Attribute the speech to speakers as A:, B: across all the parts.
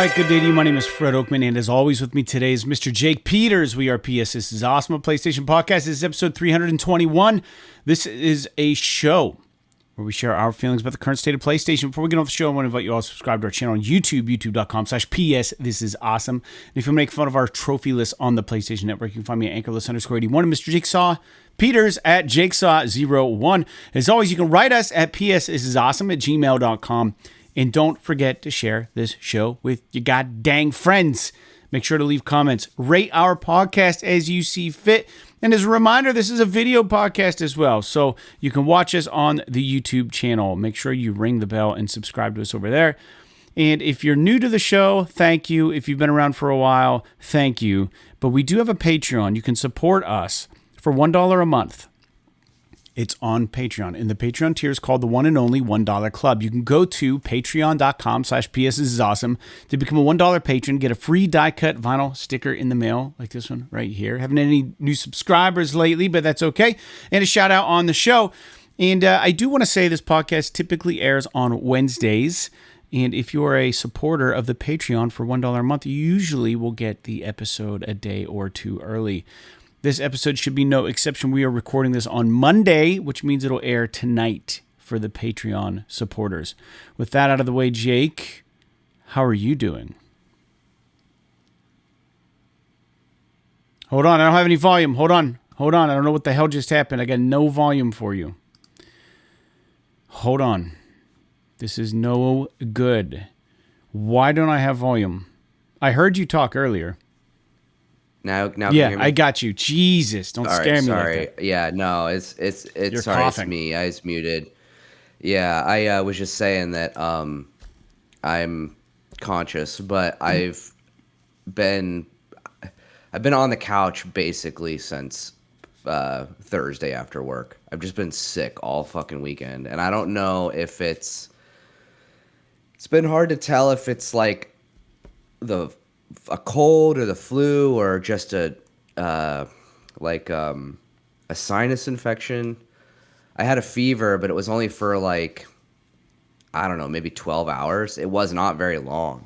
A: right, good day to you. My name is Fred Oakman, and as always with me today is Mr. Jake Peters. We are PS. This is Awesome, a PlayStation podcast. This is episode 321. This is a show where we share our feelings about the current state of PlayStation. Before we get off the show, I want to invite you all to subscribe to our channel on YouTube, youtube.com/PS. This is Awesome. And if you make fun of our trophy list on the PlayStation Network, you can find me at Anchorless_81 and Mr. Jigsaw Peters at Jigsaw01. As always, you can write us at psthisisawesome@gmail.com. And don't forget to share this show with your goddamn friends. Make sure to leave comments. Rate our podcast as you see fit. And as a reminder, this is a video podcast as well. So you can watch us on the YouTube channel. Make sure you ring the bell and subscribe to us over there. And if you're new to the show, thank you. If you've been around for a while, thank you. But we do have a Patreon. You can support us for $1 a month. It's on Patreon, and the Patreon tier is called the one and only $1 Club. You can go to patreon.com/PSThisisAwesome to become a $1 patron, get a free die-cut vinyl sticker in the mail, like this one right here. Haven't any new subscribers lately, but that's okay. And a shout-out on the show. And I do want to say this podcast typically airs on Wednesdays, and if you're a supporter of the Patreon for $1 a month, you usually will get the episode a day or two early. This episode should be no exception. We are recording this on Monday, which means it'll air tonight for the Patreon supporters. With that out of the way, Jake, how are you doing? Hold on, I don't have any volume. Hold on. I don't know what the hell just happened. I got no volume for you. Hold on. This is no good. Why don't I have volume? I heard you talk earlier.
B: Now
A: yeah,
B: can you hear me?
A: I got you. Jesus, don't scare me.
B: Sorry.
A: Like that.
B: Yeah, no, it's
A: You're
B: sorry,
A: coughing.
B: it's me. I was muted. Yeah, I was just saying that I'm conscious, but I've been on the couch basically since Thursday after work. I've just been sick all fucking weekend, and I don't know if it's been hard to tell if it's like a cold or the flu or just a sinus infection. I had a fever, but it was only for like, I don't know, maybe 12 hours. It was not very long.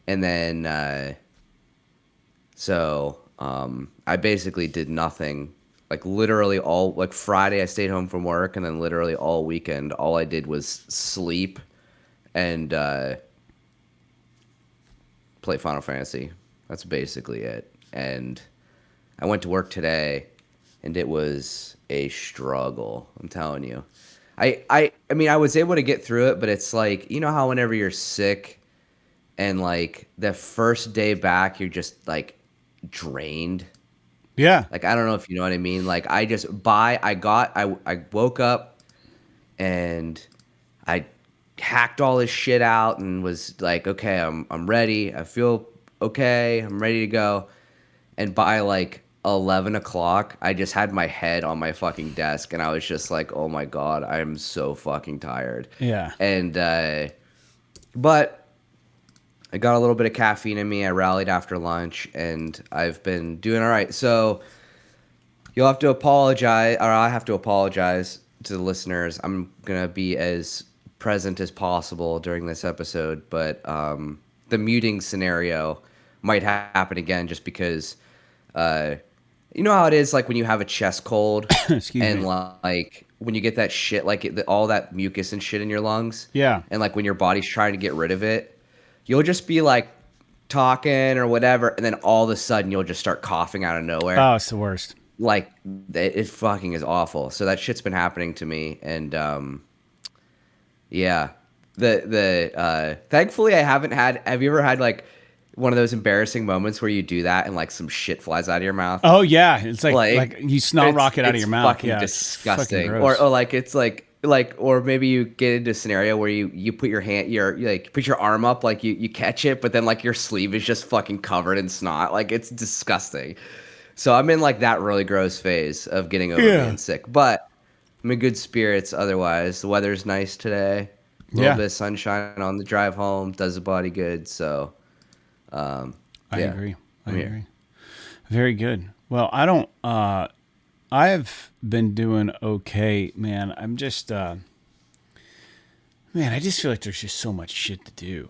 B: And then, I basically did nothing. Like literally Friday I stayed home from work, and then literally all weekend, all I did was sleep and, play Final Fantasy. That's basically it. And I went to work today, and it was a struggle. I'm telling you. I mean, I was able to get through it, but it's like, you know how whenever you're sick and like the first day back, you're just like drained.
A: Yeah.
B: Like, I don't know if you know what I mean. Like I woke up and I hacked all this shit out and was like, okay, I'm ready. I feel okay. I'm ready to go. And by like 11 o'clock, I just had my head on my fucking desk, and I was just like, oh my God, I'm so fucking tired.
A: Yeah.
B: And, but I got a little bit of caffeine in me. I rallied after lunch, and I've been doing all right. So you'll have to apologize, or I have to apologize to the listeners. I'm going to be as present as possible during this episode, but the muting scenario might happen again just because you know how it is like when you have a chest cold and like when you get that shit, like all that mucus and shit in your lungs,
A: yeah,
B: and like when your body's trying to get rid of it, you'll just be like talking or whatever, and then all of a sudden you'll just start coughing out of nowhere.
A: Oh, it's the worst. Like
B: it fucking is awful. So that shit's been happening to me, and yeah. Thankfully I haven't had. Have you ever had like one of those embarrassing moments where you do that and like some shit flies out of your mouth?
A: Oh yeah, it's like you snot rocket out of your mouth.
B: Fucking disgusting.
A: Fucking
B: or like it's like or maybe you get into a scenario where you put your hand, you like put your arm up, like you catch it, but then like your sleeve is just fucking covered in snot. Like it's disgusting. So I'm in like that really gross phase of getting over being sick, but I'm in good spirits otherwise. The weather's nice today. A little bit of sunshine on the drive home does the body good. So,
A: I agree. I agree. Very good. Well, I've been doing okay, man. I'm just, I just feel like there's just so much shit to do.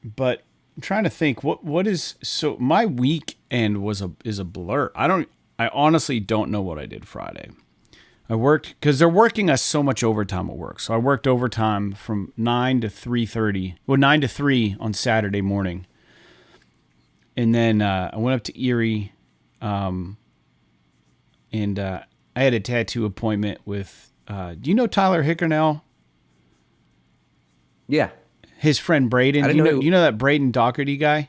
A: but I'm trying to think what is so my weekend is a blur. I honestly don't know what I did Friday. I worked because they're working us so much overtime at work. So I worked overtime from 9 to 3:30. Well, 9 to 3 on Saturday morning. And then I went up to Erie, and I had a tattoo appointment with, do you know Tyler Hickernell?
B: Yeah.
A: His friend Braden. You know that Braden Doherty guy?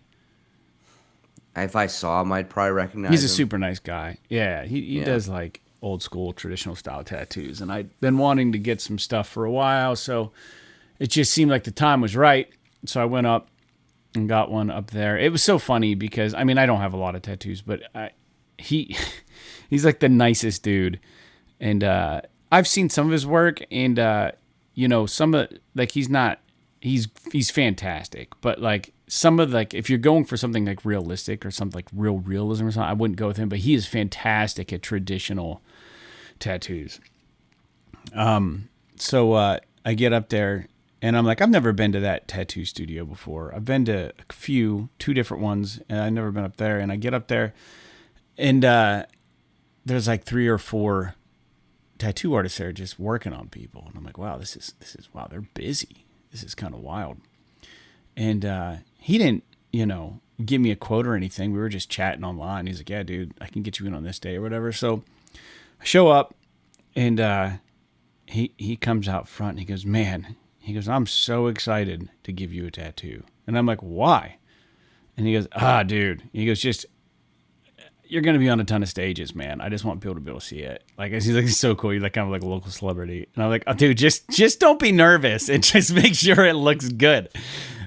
B: If I saw him, I'd probably recognize him.
A: He's a super nice guy. Yeah, he does like old school traditional style tattoos, and I'd been wanting to get some stuff for a while, so it just seemed like the time was right. So I went up and got one up there. It was so funny because I mean I don't have a lot of tattoos, but he's like the nicest dude, and I've seen some of his work, and some of like he's fantastic, but like some of like if you're going for something like realistic or something like real realism or something, I wouldn't go with him. But he is fantastic at traditional tattoos. So I get up there and I'm like, I've never been to that tattoo studio before. I've been to two different ones, and I've never been up there. And I get up there, and there's like 3 or 4 tattoo artists there just working on people, and I'm like, wow, this is wow, they're busy. This is kind of wild. And he didn't, give me a quote or anything. We were just chatting online. He's like, yeah, dude, I can get you in on this day or whatever. So I show up, and he comes out front, and he goes, man, I'm so excited to give you a tattoo. And I'm like, why? And he goes, dude. He goes, just, you're going to be on a ton of stages, man. I just want people to be able to see it. Like, he's like, it's so cool. You're like kind of like a local celebrity. And I'm like, oh, dude, just don't be nervous and just make sure it looks good.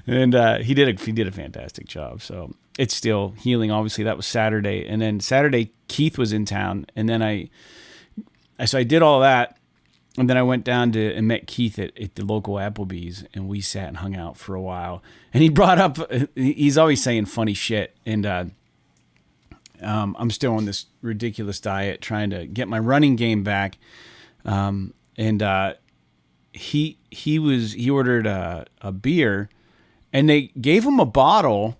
A: And he did a fantastic job. So it's still healing. Obviously, that was Saturday. And then Saturday, Keith was in town. And then I did all that. And then I went down and met Keith at the local Applebee's, and we sat and hung out for a while. And he brought up, he's always saying funny shit. And I'm still on this ridiculous diet trying to get my running game back. He ordered a beer, and they gave him a bottle,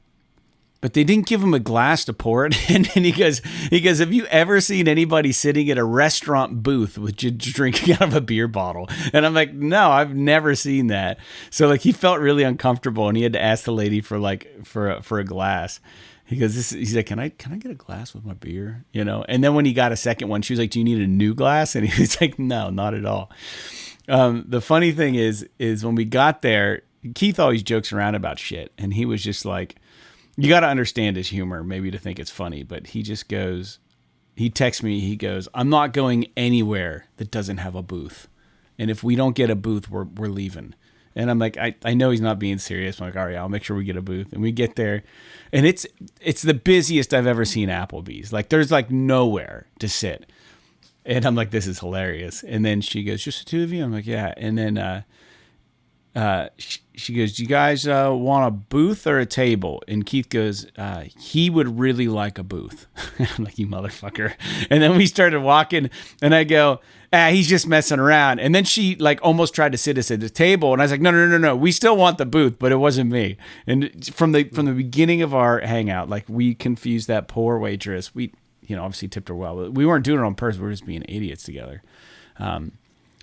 A: but they didn't give him a glass to pour it in. And he goes, have you ever seen anybody sitting at a restaurant booth with just drinking out of a beer bottle? And I'm like, no, I've never seen that. So like he felt really uncomfortable, and he had to ask the lady for a glass. He goes, he's like, can I get a glass with my beer? And then when he got a second one, she was like, do you need a new glass? And he was like, no, not at all. The funny thing is when we got there, Keith always jokes around about shit. And he was just like, you got to understand his humor, maybe to think it's funny, but he just goes, he texts me, he goes, I'm not going anywhere that doesn't have a booth. And if we don't get a booth, we're leaving. And I'm like, I know he's not being serious. I'm like, all right, I'll make sure we get a booth. And we get there, and it's the busiest I've ever seen Applebee's. Like, there's like nowhere to sit. And I'm like, this is hilarious. And then she goes, just the two of you? I'm like, yeah. And then she goes, do you guys want a booth or a table? And Keith goes, he would really like a booth. I'm like, you motherfucker. And then we started walking, and I go, he's just messing around. And then she like almost tried to sit us at the table, and I was like, no, we still want the booth, but it wasn't me. And from the beginning of our hangout, like we confused that poor waitress. We obviously tipped her well, but we weren't doing it on purpose. We were just being idiots together.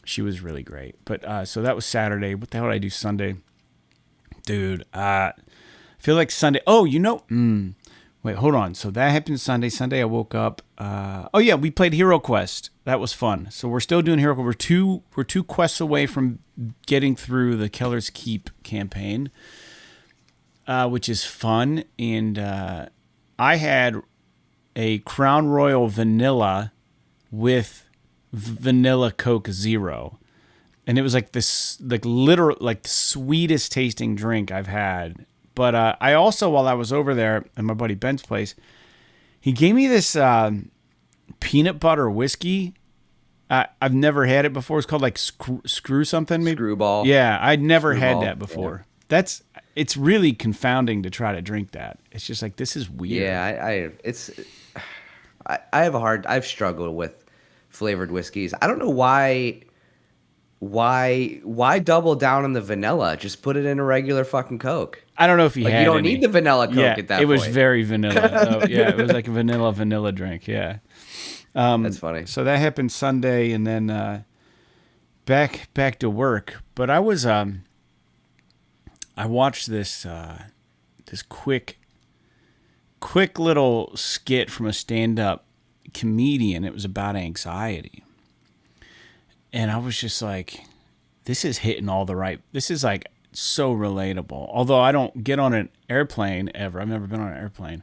A: She was really great. But so that was Saturday. What the hell did I do Sunday? Dude, I feel like Sunday. Oh, wait, hold on. So that happened Sunday. Sunday I woke up. We played Hero Quest. That was fun. So we're still doing Hero Quest. We're two quests away from getting through the Keller's Keep campaign, which is fun. And I had a Crown Royal Vanilla with Vanilla Coke Zero, and it was like this literal the sweetest tasting drink I've had. But I also, while I was over there at my buddy Ben's place, he gave me this peanut butter whiskey. I've never had it before. It's called like screw something, maybe
B: Screwball.
A: Yeah, I'd never had
B: Screwball.
A: that before. Yeah. It's really confounding to try to drink that. It's just like, this is weird.
B: Yeah, I've struggled with flavored whiskeys. I don't know why why double down on the vanilla? Just put it in a regular fucking Coke.
A: I don't know if he
B: Like,
A: had
B: you don't
A: any.
B: need the vanilla Coke at that
A: it
B: point.
A: was very vanilla. Yeah, it was like a vanilla drink. Yeah.
B: That's funny.
A: So that happened Sunday, and then back to work. But I was I watched this this quick little skit from a stand-up comedian. It was about anxiety, and I was just like, this is hitting all the right. This is like so relatable. Although I don't get on an airplane ever. I've never been on an airplane.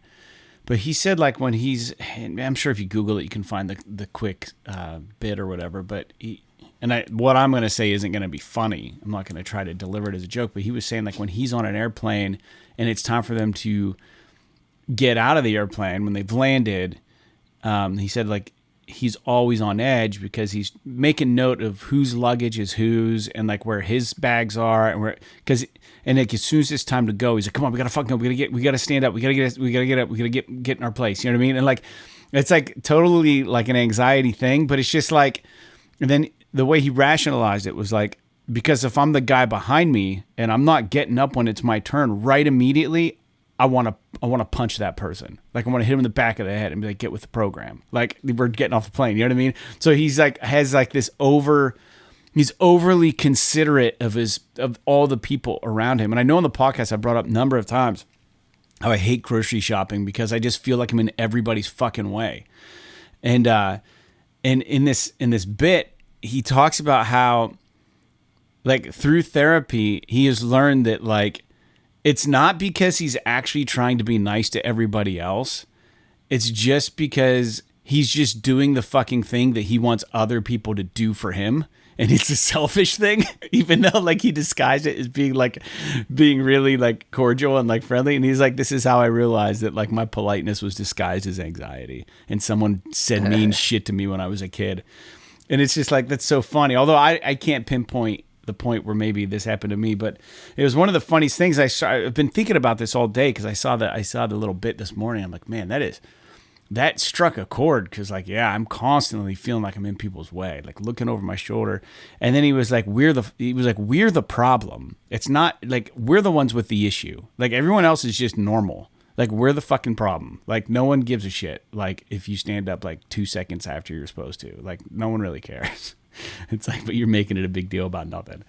A: But he said, like, when he's, I'm sure if you Google it, you can find the quick bit or whatever. But what I'm going to say isn't going to be funny. I'm not going to try to deliver it as a joke. But he was saying, like, when he's on an airplane and it's time for them to get out of the airplane when they've landed, he said, like, he's always on edge because he's making note of whose luggage is whose and, like, where his bags are and where, because. And like, as soon as it's time to go, he's like, "Come on, we gotta fucking go. We gotta stand up. We gotta get up. We gotta get in our place." You know what I mean? And like, it's like totally like an anxiety thing. But it's just like, and then the way he rationalized it was like, because if I'm the guy behind me and I'm not getting up when it's my turn, right immediately, I want to punch that person. Like, I want to hit him in the back of the head and be like, "Get with the program." Like, we're getting off the plane. You know what I mean? So he's like, has like this he's overly considerate of all the people around him. And I know on the podcast I brought up a number of times how I hate grocery shopping because I just feel like I'm in everybody's fucking way. And in this bit, he talks about how, like, through therapy, he has learned that, like, it's not because he's actually trying to be nice to everybody else. It's just because he's just doing the fucking thing that he wants other people to do for him. And it's a selfish thing, even though, like, he disguised it as being really, like, cordial and, like, friendly. And he's like, this is how I realized that, like, my politeness was disguised as anxiety. And someone said mean shit to me when I was a kid. And it's just like, that's so funny. Although I can't pinpoint the point where maybe this happened to me, but it was one of the funniest things I've been thinking about this all day because I saw the little bit this morning. I'm like, man, that struck a chord because, like, yeah, I'm constantly feeling like I'm in people's way, like looking over my shoulder. And then he was like, we're the problem. It's not like we're the ones with the issue. Like, everyone else is just normal. Like, we're the fucking problem. Like, no one gives a shit. Like, if you stand up like 2 seconds after you're supposed to, like, no one really cares. It's like, but you're making it a big deal about nothing.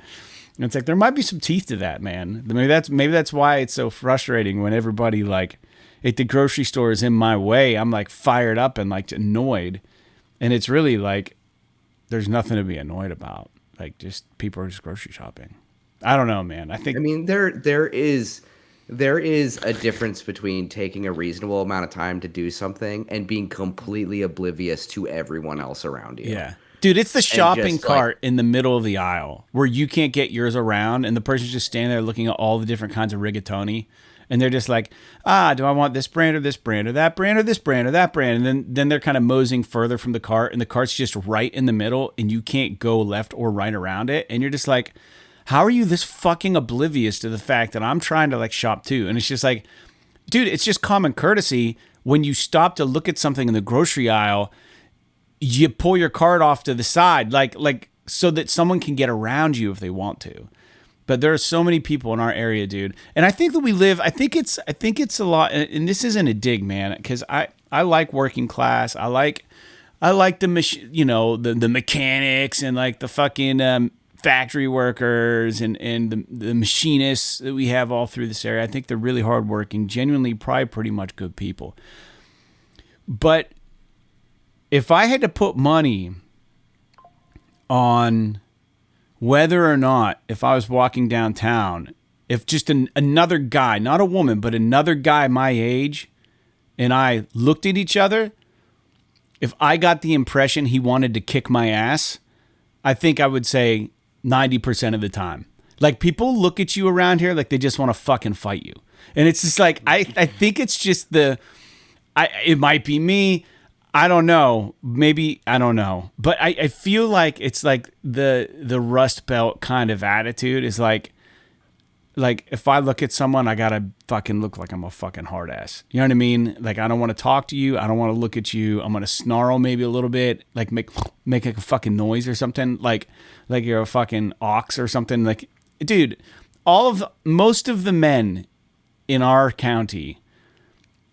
A: And it's like, there might be some teeth to that, man. Maybe that's why it's so frustrating when everybody, like, if the grocery store is in my way, I'm like fired up and like annoyed. And it's really like, there's nothing to be annoyed about. Like, just people are just grocery shopping. I don't know, man. I mean,
B: there is a difference between taking a reasonable amount of time to do something and being completely oblivious to everyone else around you.
A: Yeah. Dude, it's the shopping cart in the middle of the aisle where you can't get yours around and the person's just standing there looking at all the different kinds of rigatoni. And they're just like, do I want this brand or this brand or that brand or this brand or that brand? And then they're kind of moseying further from the cart, and the cart's just right in the middle, and you can't go left or right around it. And you're just like, how are you this fucking oblivious to the fact that I'm trying to, like, shop too? And it's just like, dude, it's just common courtesy. When you stop to look at something in the grocery aisle, you pull your cart off to the side, like so that someone can get around you if they want to. But there are so many people in our area, dude. And I think that I think it's a lot, and this isn't a dig, man, because I like working class. I like the the mechanics and, like, the fucking factory workers and the machinists that we have all through this area. I think they're really hardworking, genuinely probably pretty much good people. But if I had to put money on whether or not, if I was walking downtown, if just another guy, not a woman, but another guy my age, and I looked at each other, if I got the impression he wanted to kick my ass, I think I would say 90% of the time. Like, people look at you around here like they just want to fucking fight you. And it's just like, I think it's just it might be me. I don't know. Maybe, I don't know. But I feel like it's like the Rust Belt kind of attitude is like, like if I look at someone, I gotta fucking look like I'm a fucking hard ass. You know what I mean? Like I don't want to talk to you. I don't want to look at you. I'm gonna snarl maybe a little bit, like make like a fucking noise or something, like you're a fucking ox or something. Like, dude, most of the men in our county,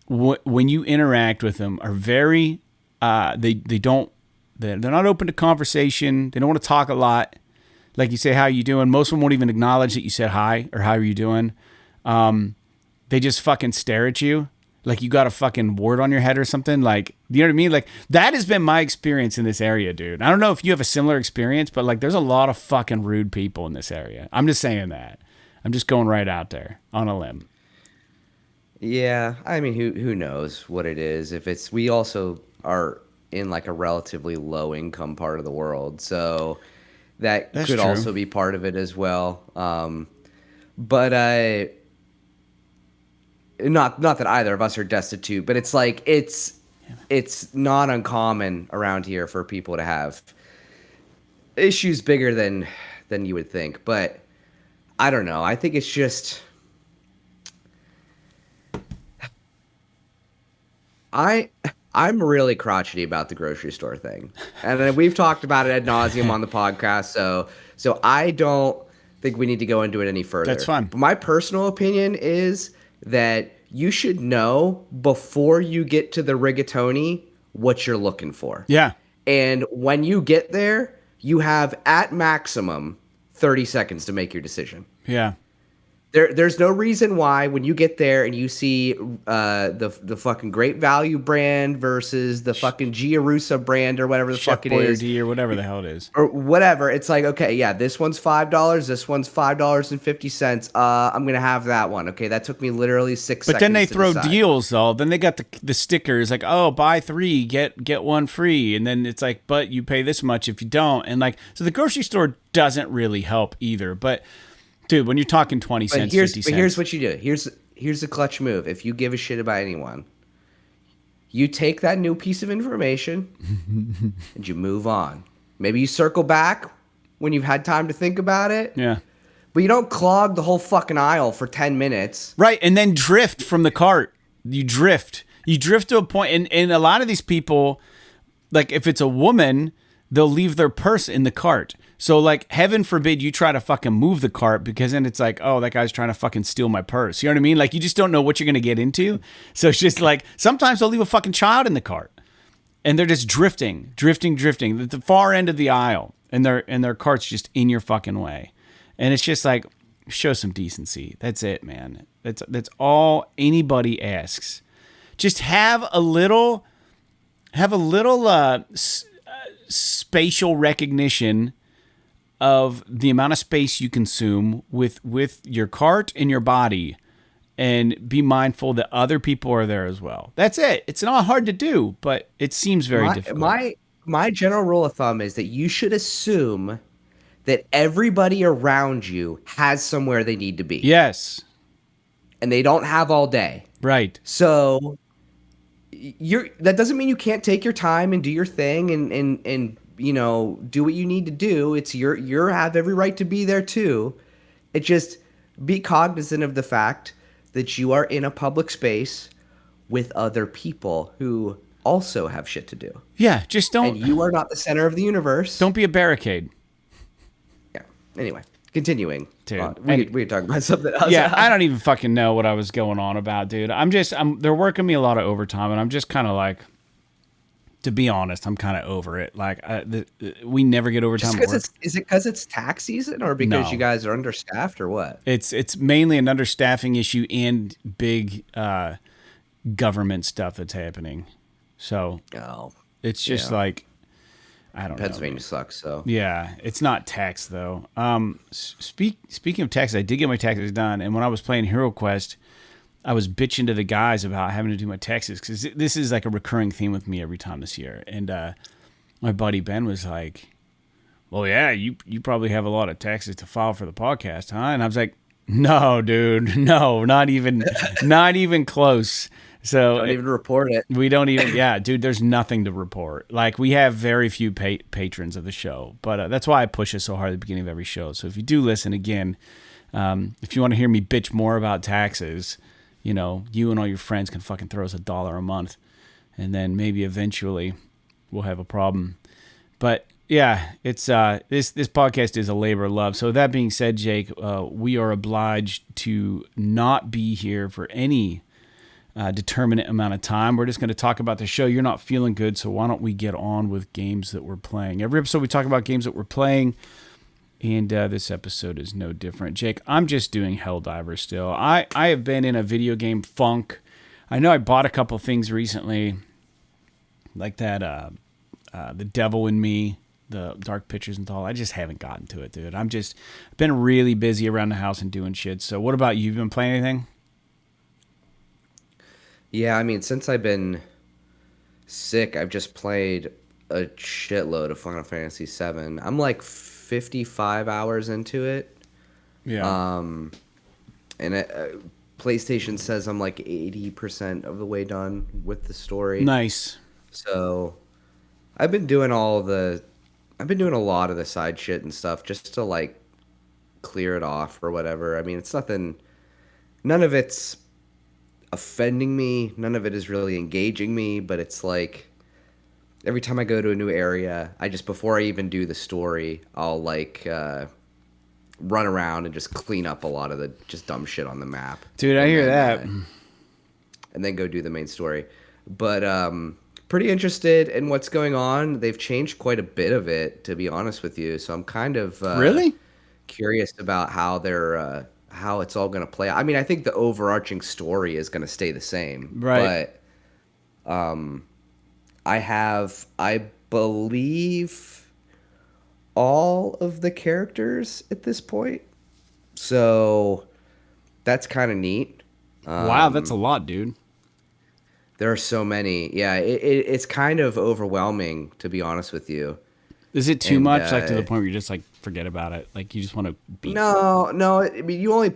A: when you interact with them, are very they're not open to conversation. They don't want to talk a lot. Like you say, how you doing? Most of them won't even acknowledge that you said hi or how are you doing. They just fucking stare at you like you got a fucking wart on your head or something. Like, you know what I mean? Like that has been my experience in this area, dude. I don't know if you have a similar experience, but like there's a lot of fucking rude people in this area. I'm just saying that. I'm just going right out there on a limb.
B: Yeah, I mean, who knows what it is? We also are in like a relatively low income part of the world, so that's could true. Also be part of it as well. But not that either of us are destitute, but it's like it's not uncommon around here for people to have issues bigger than you would think. But I don't know. I think it's just I'm really crotchety about the grocery store thing, and we've talked about it ad nauseum on the podcast. So I don't think we need to go into it any further.
A: That's fine.
B: But my personal opinion is that you should know before you get to the rigatoni what you're looking for.
A: Yeah.
B: And when you get there, you have at maximum 30 seconds to make your decision.
A: Yeah.
B: There's no reason why when you get there and you see the fucking Great Value brand versus the fucking Giarusa brand or whatever the
A: Chef
B: fuck it is,
A: Boyardee or whatever the hell it is,
B: or whatever. It's like, okay, yeah, this one's $5, this one's $5.50. I'm gonna have that one. Okay, that took me literally 6 seconds.
A: But then they throw deals though. Then they got the stickers like, oh, buy 3 get 1 free, and then it's like, but you pay this much if you don't, and like so the grocery store doesn't really help either, but. Dude, when you're talking 20 cents, 50 cents.
B: But here's what you do. Here's the clutch move. If you give a shit about anyone, you take that new piece of information and you move on. Maybe you circle back when you've had time to think about it.
A: Yeah.
B: But you don't clog the whole fucking aisle for 10 minutes.
A: Right, and then drift from the cart. You drift. You drift to a point, and a lot of these people, like if it's a woman, they'll leave their purse in the cart. So, like, heaven forbid you try to fucking move the cart because then it's like, oh, that guy's trying to fucking steal my purse. You know what I mean? Like, you just don't know what you're going to get into. So it's just like, sometimes they'll leave a fucking child in the cart. And they're just drifting at the far end of the aisle. And their cart's just in your fucking way. And it's just like, show some decency. That's it, man. That's all anybody asks. Just have a little spatial recognition of the amount of space you consume with your cart and your body, and be mindful that other people are there as well. That's it. It's not hard to do, but it seems very difficult.
B: My general rule of thumb is that you should assume that everybody around you has somewhere they need to be.
A: Yes.
B: And they don't have all day.
A: Right.
B: So that doesn't mean you can't take your time and do your thing and you know, do what you need to do. It's you have every right to be there too. It just be cognizant of the fact that you are in a public space with other people who also have shit to do.
A: Yeah, just don't.
B: And you are not the center of the universe.
A: Don't be a barricade.
B: Yeah. Anyway, continuing.
A: Dude,
B: we talking about something else.
A: Yeah, I don't even fucking know what I was going on about, dude. They're working me a lot of overtime, and I'm just kind of like, to be honest, I'm kind of over it. Like, we never get overtime.
B: Is it because it's tax season, or because you guys are understaffed, or what?
A: It's mainly an understaffing issue and big government stuff that's happening. So it's just like, I don't know.
B: Pennsylvania sucks. So
A: yeah, it's not tax though. Speaking of taxes, I did get my taxes done, and when I was playing Hero Quest, I was bitching to the guys about having to do my taxes because this is like a recurring theme with me every time this year. And my buddy Ben was like, "Well, yeah, you probably have a lot of taxes to file for the podcast, huh?" And I was like, "No, dude, no, not even close." So
B: don't even report it.
A: We don't even. Yeah, dude, there's nothing to report. Like, we have very few patrons of the show, but that's why I push it so hard at the beginning of every show. So if you do listen again, If you want to hear me bitch more about taxes, you know, you and all your friends can fucking throw us $1 a month, and then maybe eventually we'll have a problem. But yeah, it's this podcast is a labor of love. So that being said, Jake, we are obliged to not be here for any determinate amount of time. We're just going to talk about the show. You're not feeling good, so why don't we get on with games that we're playing? Every episode we talk about games that we're playing, and this episode is no different. Jake, I'm just doing Helldivers still. I have been in a video game funk. I know I bought a couple things recently, like that The Devil in Me, the Dark Pictures and all. I just haven't gotten to it, dude. I've been really busy around the house and doing shit. So what about you? You been playing anything?
B: Yeah, I mean, since I've been sick, I've just played a shitload of Final Fantasy VII. I'm like 55 hours into it.
A: Yeah.
B: And PlayStation says I'm like 80% of the way done with the story.
A: Nice.
B: So I've been doing a lot of the side shit and stuff just to like clear it off or whatever. I mean, it's nothing, none of it's offending me. None of it is really engaging me, but it's like every time I go to a new area, before I even do the story, I'll like run around and just clean up a lot of the just dumb shit on the map.
A: Dude, I hear that.
B: And then go do the main story. But pretty interested in what's going on. They've changed quite a bit of it, to be honest with you. So I'm kind of
A: really
B: curious about how it's all going to play out. I mean, I think the overarching story is going to stay the same.
A: Right.
B: But I believe, all of the characters at this point. So that's kind of neat.
A: Wow, that's a lot, dude.
B: There are so many. Yeah, it's kind of overwhelming, to be honst with you.
A: Is it too much, like to the point where you just like forget about it? Like you just want to beat?
B: No. I mean, you only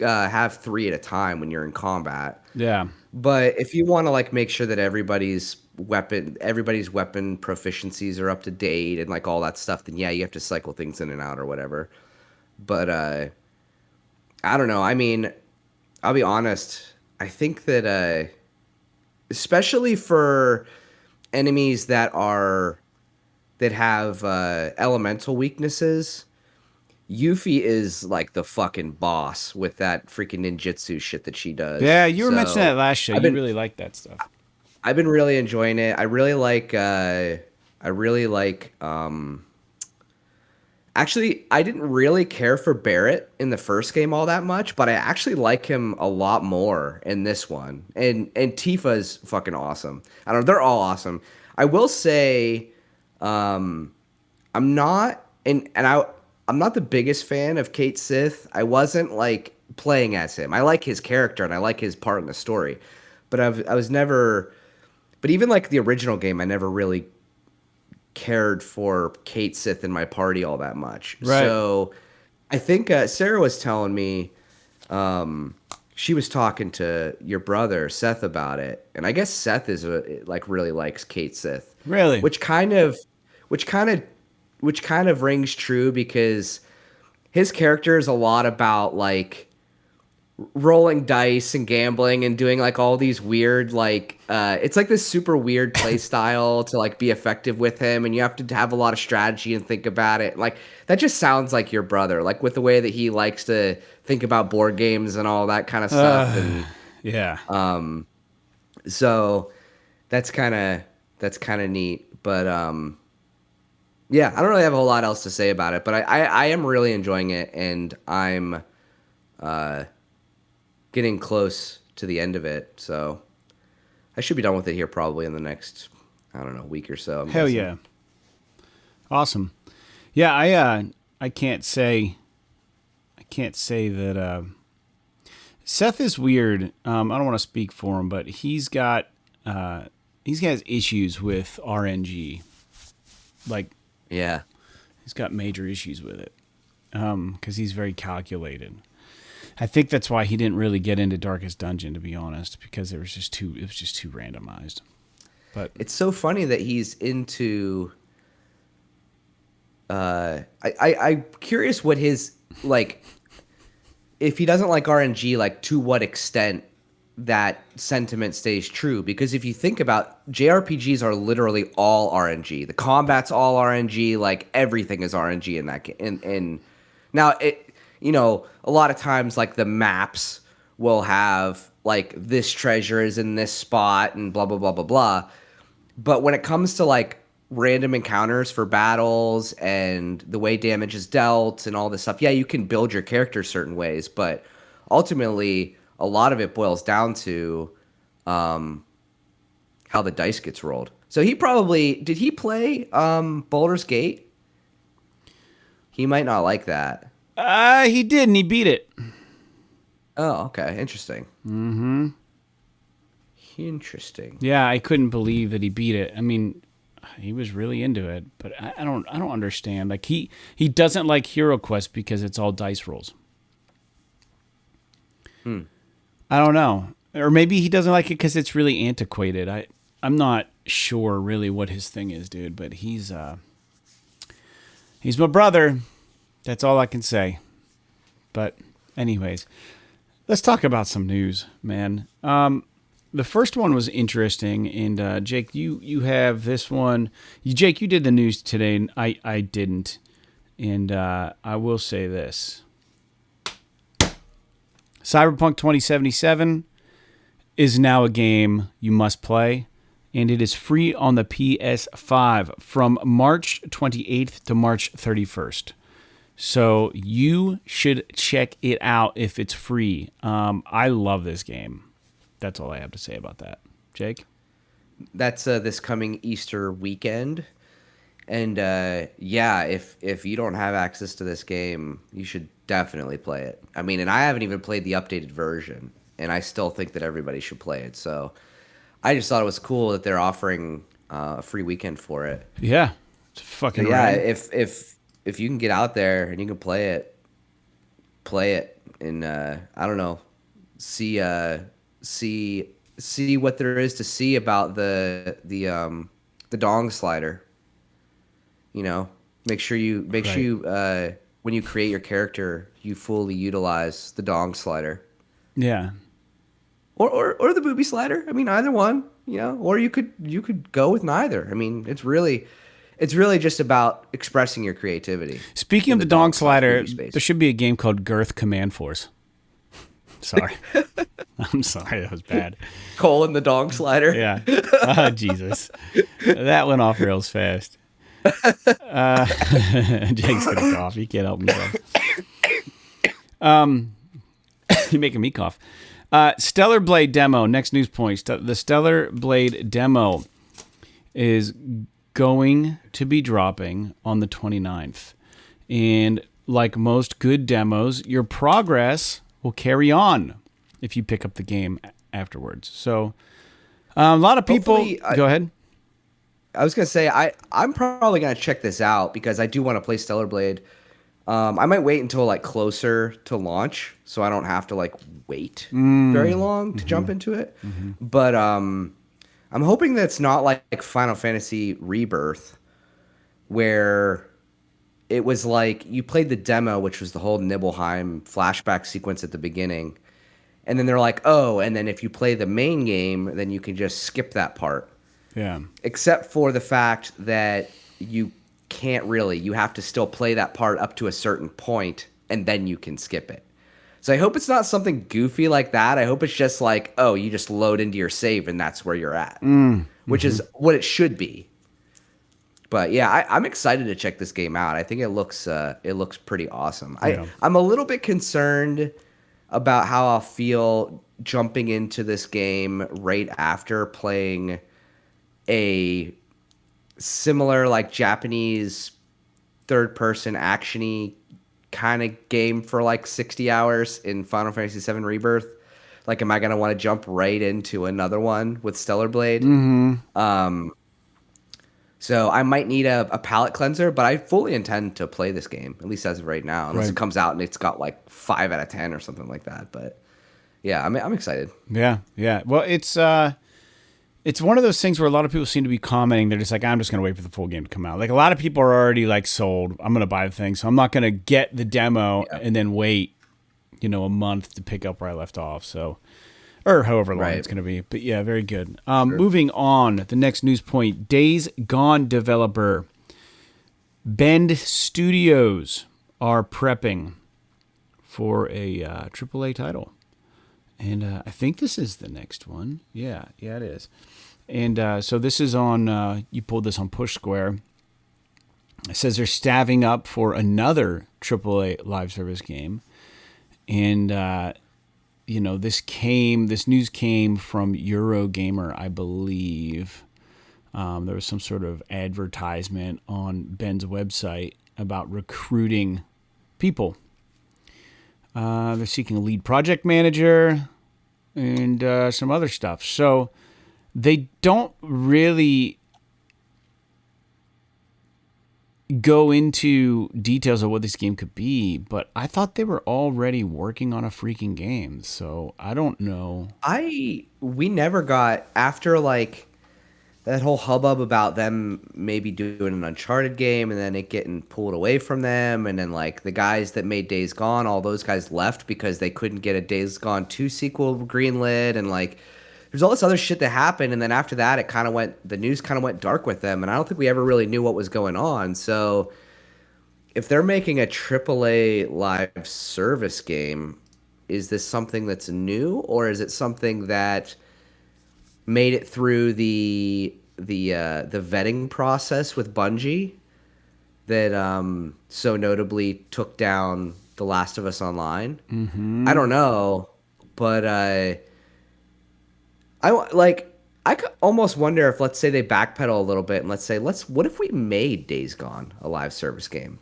B: have 3 at a time when you're in combat.
A: Yeah.
B: But if you want to like make sure that everybody's weapon proficiencies are up to date and like all that stuff, then yeah, you have to cycle things in and out or whatever. But I don't know. I mean, I'll be honest. I think that especially for enemies that have elemental weaknesses, Yuffie is like the fucking boss with that freaking ninjutsu shit that she does.
A: Yeah, you were mentioning that last show. You really like that stuff.
B: I've been really enjoying it. I really like. Actually, I didn't really care for Barrett in the first game all that much, but I actually like him a lot more in this one. And Tifa's fucking awesome. I don't know, they're all awesome. I will say, I'm not the biggest fan of Kate Sith. I wasn't like playing as him. I like his character and I like his part in the story, but I was never. But even like the original game, I never really cared for Kate Sith in my party all that much.
A: Right.
B: So I think Sarah was telling me she was talking to your brother Seth about it, and I guess Seth is really likes Kate Sith.
A: Really?
B: Which kind of rings true because his character is a lot about like rolling dice and gambling and doing like all these weird like it's like this super weird play style to like be effective with him, and you have to have a lot of strategy and think about it. Like that just sounds like your brother, like with the way that he likes to think about board games and all that kind of stuff. And
A: yeah.
B: So that's kind of neat. But yeah, I don't really have a whole lot else to say about it, but I am really enjoying it, and I'm getting close to the end of it, so I should be done with it here probably in the next, I don't know, week or so.
A: Hell yeah. Awesome. Yeah, I can't say that Seth is weird. I don't want to speak for him, but he's got issues with RNG. Like,
B: yeah.
A: He's got major issues with it. Cuz he's very calculated. I think that's why he didn't really get into Darkest Dungeon, to be honest, because it was just too randomized. But
B: it's so funny that he's into. I'm curious what his like, if he doesn't like RNG, like, to what extent that sentiment stays true? Because if you think about JRPGs are literally all RNG. The combat's all RNG. Like, everything is RNG in that game. And now, a lot of times, like, the maps will have, like, this treasure is in this spot and blah, blah, blah, blah, blah. But when it comes to, like, random encounters for battles and the way damage is dealt and all this stuff, yeah, you can build your character certain ways, but ultimately a lot of it boils down to how the dice gets rolled. So did he play Baldur's Gate? He might not like that.
A: He did, and he beat it.
B: Oh, okay. Interesting.
A: Mm-hmm.
B: Interesting.
A: Yeah, I couldn't believe that he beat it. I mean, he was really into it, but I don't understand. Like, he doesn't like Hero Quest because it's all dice rolls. I don't know. Or maybe he doesn't like it because it's really antiquated. I'm not sure really what his thing is, dude, but he's my brother. That's all I can say. But anyways, let's talk about some news, man. The first one was interesting, and Jake, you have this one. Jake, you did the news today, and I didn't. And I will say this. Cyberpunk 2077 is now a game you must play, and it is free on the PS5 from March 28th to March 31st. So you should check it out if it's free. I love this game. That's all I have to say about that. Jake?
B: That's this coming Easter weekend. And yeah, if you don't have access to this game, you should definitely play it. I mean, and I haven't even played the updated version, and I still think that everybody should play it. So I just thought it was cool that they're offering a free weekend for it.
A: Yeah. It's fucking
B: so yeah,
A: rad.
B: if you can get out there and you can play it, and I don't know, see what there is to see about the dong slider. You know, make sure you when you create your character, you fully utilize the dong slider.
A: Yeah.
B: Or the booby slider. I mean, either one. You know, or you could go with neither. I mean, it's really just about expressing your creativity.
A: Speaking of the dong slider, there should be a game called Girth Command Force. Sorry. I'm sorry, that was bad.
B: Colon the dong slider.
A: Yeah. Oh, Jesus. That went off rails fast. Jake's gonna cough. He can't help himself. You're making me cough. Stellar Blade demo. Next news point. The Stellar Blade demo is going to be dropping on the 29th. And like most good demos, your progress will carry on if you pick up the game afterwards. So a lot of people... Go ahead.
B: I was going to say, I'm probably going to check this out because I do want to play Stellar Blade. I might wait until like closer to launch so I don't have to like wait very long to jump into it. Mm-hmm. But I'm hoping that it's not like Final Fantasy Rebirth where it was like you played the demo, which was the whole Nibelheim flashback sequence at the beginning. And then they're like, oh, and then if you play the main game, then you can just skip that part.
A: Yeah.
B: Except for the fact that you can't really. You have to still play that part up to a certain point, and then you can skip it. So I hope it's not something goofy like that. I hope it's just like, oh, you just load into your save, and that's where you're at, which is what it should be. But yeah, I'm excited to check this game out. I think it looks pretty awesome. Yeah. I'm a little bit concerned about how I'll feel jumping into this game right after playing a similar like Japanese third-person action-y kind of game for like 60 hours in Final Fantasy VII Rebirth. Like, am I going to want to jump right into another one with Stellar Blade? Mm-hmm. So I might need a palate cleanser, but I fully intend to play this game, at least as of right now, unless it comes out and it's got like 5 out of 10 or something like that. But yeah, I'm excited.
A: Yeah. Well, it's It's one of those things where a lot of people seem to be commenting. They're just like, I'm just going to wait for the full game to come out. Like a lot of people are already like sold. I'm going to buy the thing. So I'm not going to get the demo and then wait, a month to pick up where I left off. So, or however long it's going to be. But yeah, very good. Moving on, the next news point, Days Gone developer Bend Studios are prepping for a AAA title. And I think this is the next one. Yeah, it is. And so this is on, you pulled this on Push Square. It says they're staving up for another AAA live service game. And, this news came from Eurogamer, I believe. There was some sort of advertisement on Ben's website about recruiting people. They're seeking a lead project manager and some other stuff. So they don't really go into details of what this game could be, but I thought they were already working on a freaking game. So I don't know.
B: We never got, after like that whole hubbub about them maybe doing an Uncharted game and then it getting pulled away from them, and then like the guys that made Days Gone, all those guys left because they couldn't get a Days Gone 2 sequel greenlit, and like there's all this other shit that happened, and then after that the news kind of went dark with them, and I don't think we ever really knew what was going on. So if they're making a AAA live service game, is this something that's new, or is it something that made it through the vetting process with Bungie that so notably took down The Last of Us Online? Mm-hmm. I don't know, but I could almost wonder if, let's say, they backpedal a little bit and what if we made Days Gone a live service game?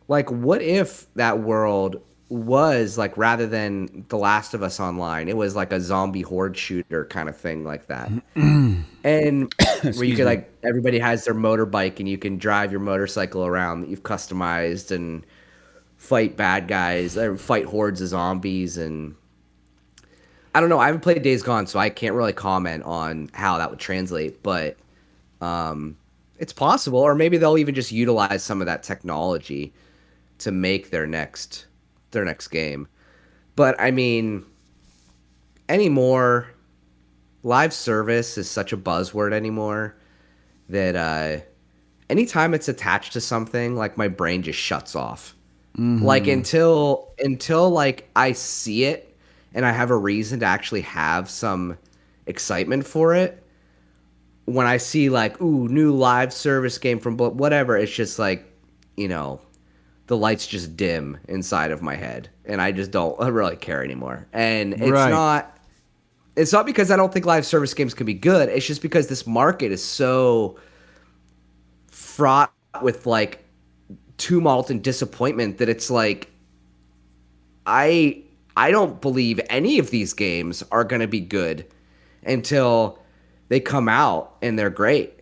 B: Like, what if that world was like, rather than The Last of Us Online, it was like a zombie horde shooter kind of thing like that. And where you could like, everybody has their motorbike and you can drive your motorcycle around that you've customized and fight bad guys or fight hordes of zombies. And I don't know, I haven't played Days Gone, so I can't really comment on how that would translate, but it's possible. Or maybe they'll even just utilize some of that technology to make their next game. But I mean, anymore, live service is such a buzzword anymore that anytime it's attached to something, like my brain just shuts off. Mm-hmm. Like until like I see it and I have a reason to actually have some excitement for it. When I see like, ooh, new live service game from whatever, it's just like, the lights just dim inside of my head, and I just don't really care anymore. And it's not because I don't think live service games can be good. It's just because this market is so fraught with like tumult and disappointment that it's like I don't believe any of these games are going to be good until they come out and they're great.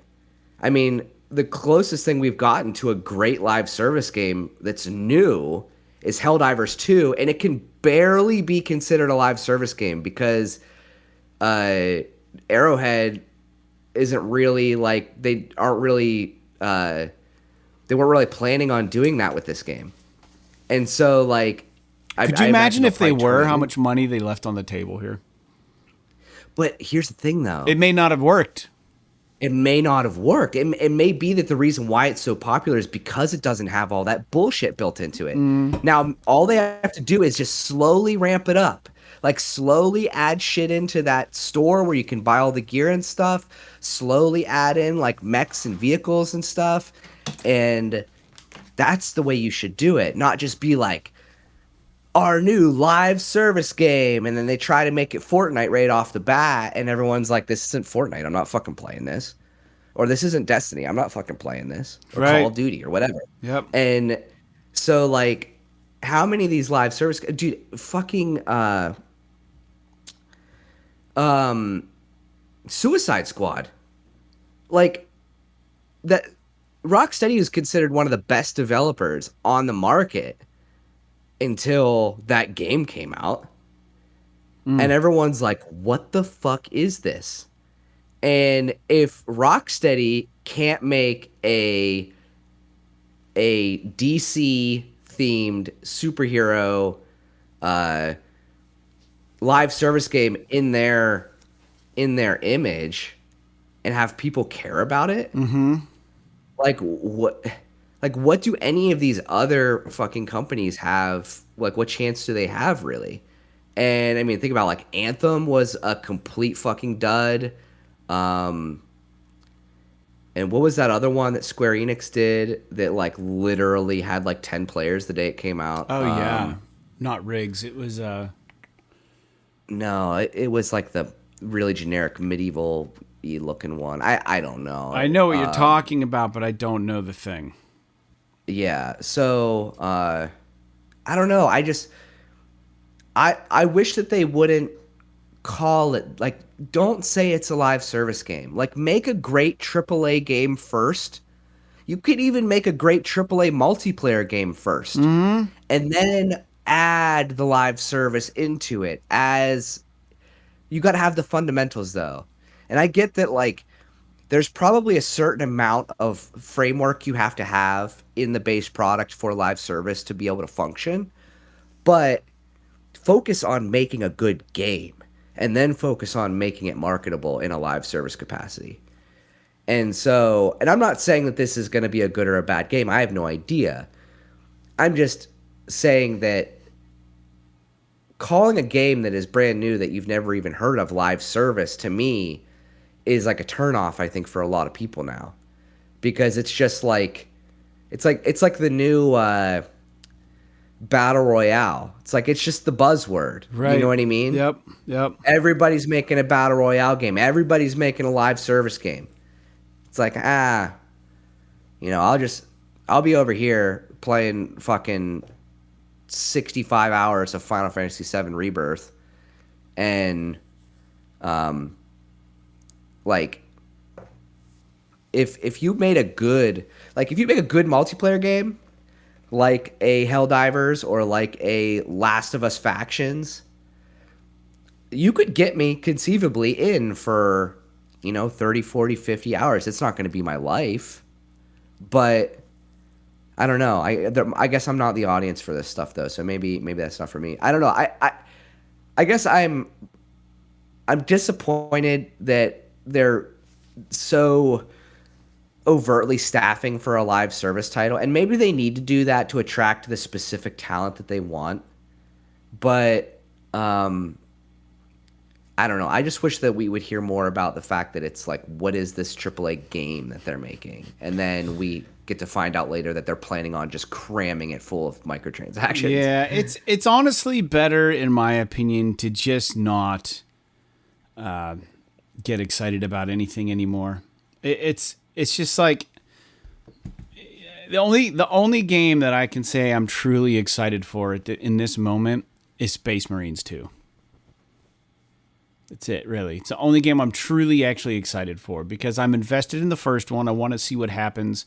B: I mean, the closest thing we've gotten to a great live service game that's new is Helldivers 2, and it can barely be considered a live service game because Arrowhead isn't really like, they weren't really planning on doing that with this game. And so like,
A: could you imagine if they were, how much money they left on the table here?
B: But here's the thing though.
A: It may not have worked.
B: It may not have worked. It may be that the reason why it's so popular is because it doesn't have all that bullshit built into it. Now, all they have to do is just slowly ramp it up. Like, slowly add shit into that store where you can buy all the gear and stuff. Slowly add in, like, mechs and vehicles and stuff. And that's the way you should do it. Not just be like, our new live service game, and then they try to make it Fortnite right off the bat, and everyone's like, this isn't Fortnite, I'm not fucking playing this. Or this isn't Destiny, I'm not fucking playing this. Or Call of Duty, or whatever.
A: Yep.
B: And so, like, how many of these live service... Dude, fucking... Suicide Squad. Like, that... Rocksteady is considered one of the best developers on the market until that game came out. And everyone's like, what the fuck is this? And if Rocksteady can't make a DC themed superhero uh, live service game in their image and have people care about it, like what do any of these other fucking companies have? Like, what chance do they have, really? And I mean, think about, like, Anthem was a complete fucking dud. Um, and what was that other one that Square Enix did that, like, literally had like 10 players the day it came out?
A: Oh yeah, not Rigs. It was
B: No, it was like the really generic medieval looking one. I don't know.
A: I know what you're talking about, but I don't know the thing.
B: Yeah. So I don't know. I wish that they wouldn't call it, like, don't say it's a live service game. Like, make a great AAA game first. You could even make a great AAA multiplayer game first, and then add the live service into it. As you got to have the fundamentals, though. And I get that, like, there's probably a certain amount of framework you have to have in the base product for live service to be able to function, but focus on making a good game and then focus on making it marketable in a live service capacity. And so, and I'm not saying that this is going to be a good or a bad game. I have no idea. I'm just saying that calling a game that is brand new that you've never even heard of live service, to me, is like a turnoff, I think, for a lot of people now, because it's just like, it's like the new battle royale. It's like, it's just the buzzword.
A: Right.
B: You know what I mean?
A: Yep.
B: Everybody's making a battle royale game. Everybody's making a live service game. It's like, I'll be over here playing fucking 65 hours of Final Fantasy VII Rebirth, and like, if you made a good multiplayer game, like a Helldivers or like a Last of Us Factions, you could get me conceivably in for, 30, 40, 50 hours. It's not going to be my life, but I don't know. I guess I'm not the audience for this stuff, though, so maybe that's not for me. I don't know. I guess I'm disappointed that they're so overtly staffing for a live service title, and maybe they need to do that to attract the specific talent that they want. But I don't know. I just wish that we would hear more about the fact that it's like, what is this AAA game that they're making? And then we get to find out later that they're planning on just cramming it full of microtransactions.
A: Yeah, it's honestly better, in my opinion, to just not get excited about anything anymore. It's just like the only game that I can say I'm truly excited for in this moment is Space Marines 2. That's it, really. It's the only game I'm truly actually excited for, because I'm invested in the first one. I want to see what happens,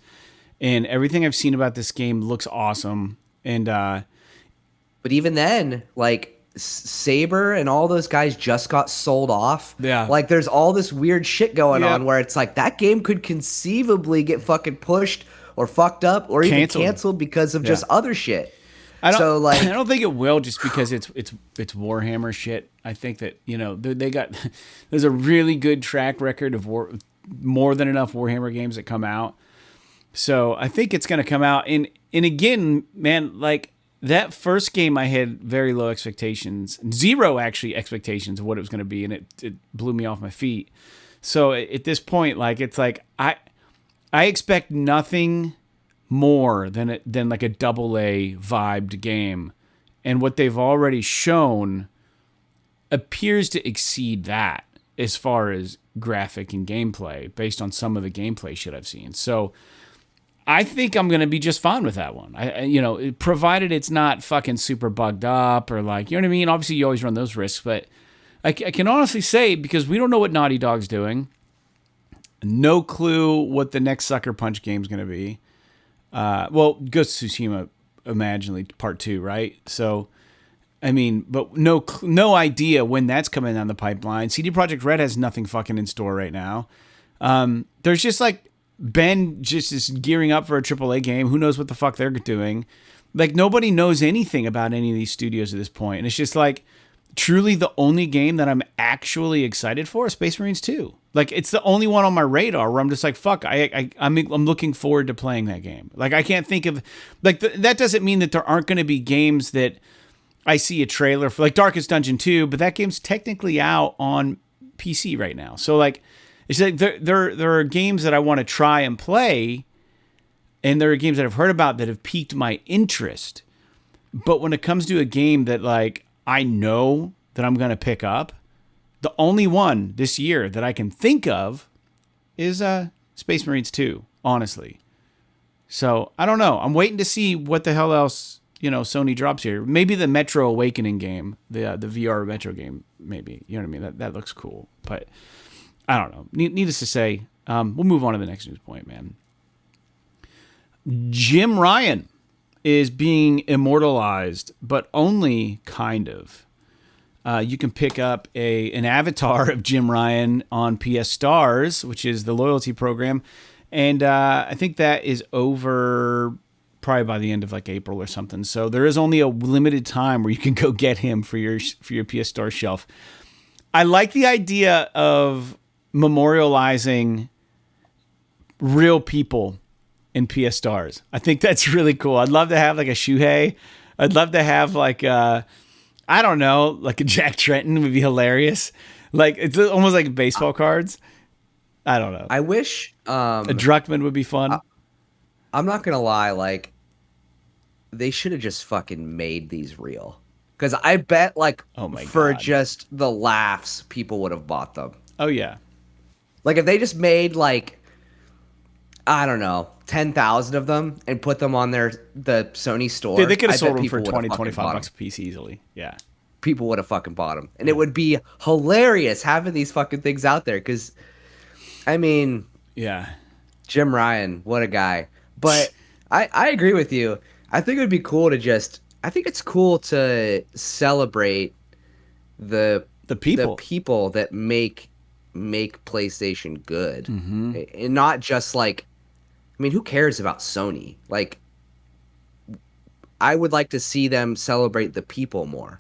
A: and everything I've seen about this game looks awesome. And
B: but even then, like, Saber and all those guys just got sold off.
A: Yeah.
B: Like, there's all this weird shit going on where it's like that game could conceivably get fucking pushed or fucked up or even canceled because of just other shit.
A: I don't think it will, just because it's Warhammer shit. I think that, there's a really good track record of more than enough Warhammer games that come out. So I think it's going to come out. And again, man, like, that first game, I had very low expectations, zero actually expectations of what it was going to be, and it blew me off my feet. So at this point, like, it's like I expect nothing more than like a AA vibed game, and what they've already shown appears to exceed that as far as graphic and gameplay, based on some of the gameplay shit I've seen. So I think I'm going to be just fine with that one. Provided it's not fucking super bugged up or, like, you know what I mean? Obviously, you always run those risks, but I can honestly say, because we don't know what Naughty Dog's doing, no clue what the next Sucker Punch game's going to be. Ghost of Tsushima, imaginally, part 2, right? So I mean, but no idea when that's coming down the pipeline. CD Projekt Red has nothing fucking in store right now. There's just like Ben just is gearing up for a AAA game. Who knows what the fuck they're doing? Like nobody knows anything about any of these studios at this point, and it's just like truly the only game that I'm actually excited for is Space Marines 2. Like it's the only one on my radar where I'm just like, fuck, I'm looking forward to playing that game. Like I can't think of like that doesn't mean that there aren't going to be games that I see a trailer for, like Darkest Dungeon 2, but that game's technically out on PC right now. So like, it's like there are games that I want to try and play, and there are games that I've heard about that have piqued my interest. But when it comes to a game that like I know that I'm going to pick up, the only one this year that I can think of is Space Marines 2, honestly. So I don't know. I'm waiting to see what the hell else Sony drops here. Maybe the Metro Awakening game, the VR Metro game, maybe. You know what I mean? That looks cool. But I don't know. Needless to say, we'll move on to the next news point, man. Jim Ryan is being immortalized, but only kind of. You can pick up an avatar of Jim Ryan on PS Stars, which is the loyalty program. And I think that is over probably by the end of like April or something. So there is only a limited time where you can go get him for your PS Star shelf. I like the idea of memorializing real people in PS Stars. I think that's really cool. I'd love to have like a Shuhei. I'd love to have like I don't know, like a Jack Trenton would be hilarious. Like it's almost like baseball cards. I don't know.
B: I wish
A: a Druckmann would be fun.
B: I'm not gonna lie, like they should have just fucking made these real. Because I bet, like, for just the laughs, people would have bought them.
A: Oh yeah.
B: Like if they just made like, I don't know, 10,000 of them and put them on the Sony store.
A: Dude, they could have sold them for 20, 25 bucks a piece easily. Yeah.
B: People would have fucking bought them, and it would be hilarious having these fucking things out there. Because, I mean,
A: yeah,
B: Jim Ryan, what a guy. But I agree with you. I think it would be cool to I think it's cool to celebrate the people that make PlayStation good, and not just like, I mean, who cares about Sony? Like, I would like to see them celebrate the people more.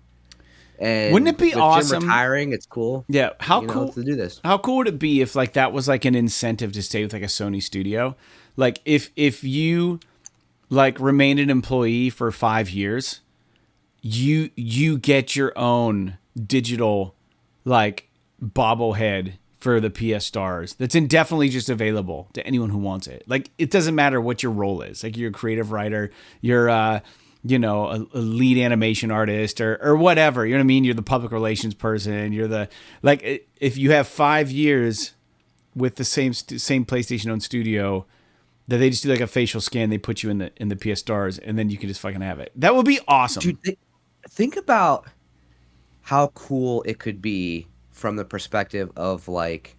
B: And
A: wouldn't it be awesome?
B: Jim retiring, it's cool.
A: Yeah, how cool
B: to do this.
A: How cool would it be if like that was like an incentive to stay with like a Sony studio? Like if you like remained an employee for 5 years, you get your own digital like bobblehead for the PS Stars that's indefinitely just available to anyone who wants it. Like it doesn't matter what your role is. Like you're a creative writer, you're a lead animation artist or whatever. You know what I mean? You're the public relations person. You're the like if you have 5 years with the same PlayStation owned studio, that they just do like a facial scan, they put you in the PS Stars, and then you can just fucking have it. That would be awesome.
B: Dude, think about how cool it could be from the perspective of like,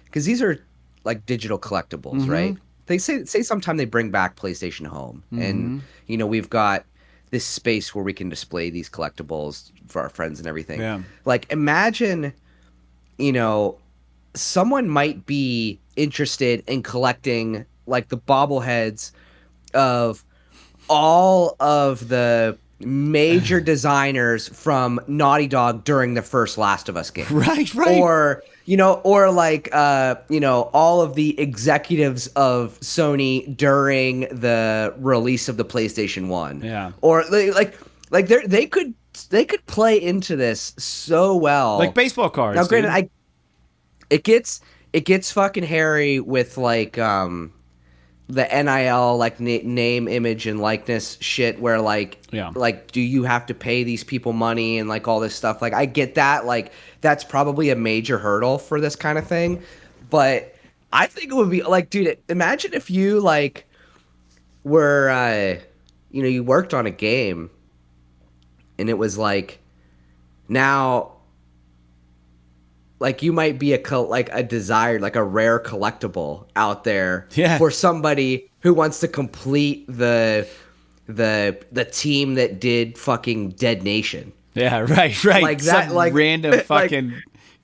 B: because these are like digital collectibles, right? They say sometime they bring back PlayStation Home, and we've got this space where we can display these collectibles for our friends and everything.
A: Yeah.
B: Like imagine, someone might be interested in collecting like the bobbleheads of all of the major designers from Naughty Dog during the first Last of Us game.
A: Right.
B: Or like all of the executives of Sony during the release of the PlayStation 1.
A: Yeah.
B: Or like they could play into this so well.
A: Like baseball cards.
B: Now granted, it gets fucking hairy with like the NIL like name, image, and likeness shit where like do you have to pay these people money and like all this stuff. Like I get that, like that's probably a major hurdle for this kind of thing, but I think it would be like, dude, imagine if you like were you worked on a game and it was like now like you might be a desired, like a rare collectible out there for somebody who wants to complete the team that did fucking Dead Nation.
A: Yeah, right.
B: Like that,
A: Some
B: like
A: random fucking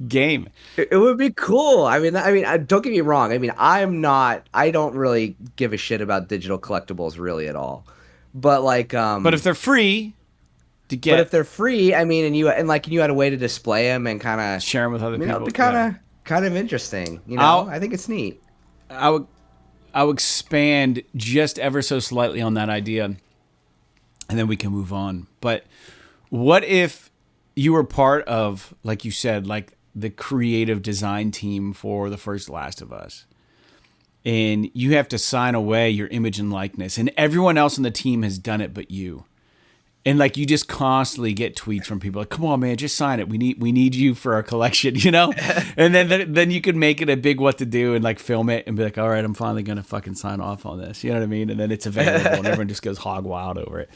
A: game.
B: It would be cool. Don't get me wrong. I don't really give a shit about digital collectibles really at all. But
A: But if they're free to get,
B: but if they're free, and you had a way to display them and kind of
A: share them with other people,
B: it'd be kind of interesting. I think it's neat.
A: I'll expand just ever so slightly on that idea, and then we can move on. But what if you were part of, like you said, like the creative design team for the first Last of Us, and you have to sign away your image and likeness, and everyone else on the team has done it but you, and like you just constantly get tweets from people like, "Come on, man, just sign it. We need you for our collection," And then you could make it a big what to do and like film it and be like, "All right, I'm finally gonna fucking sign off on this." You know what I mean? And then it's available and everyone just goes hog wild over it.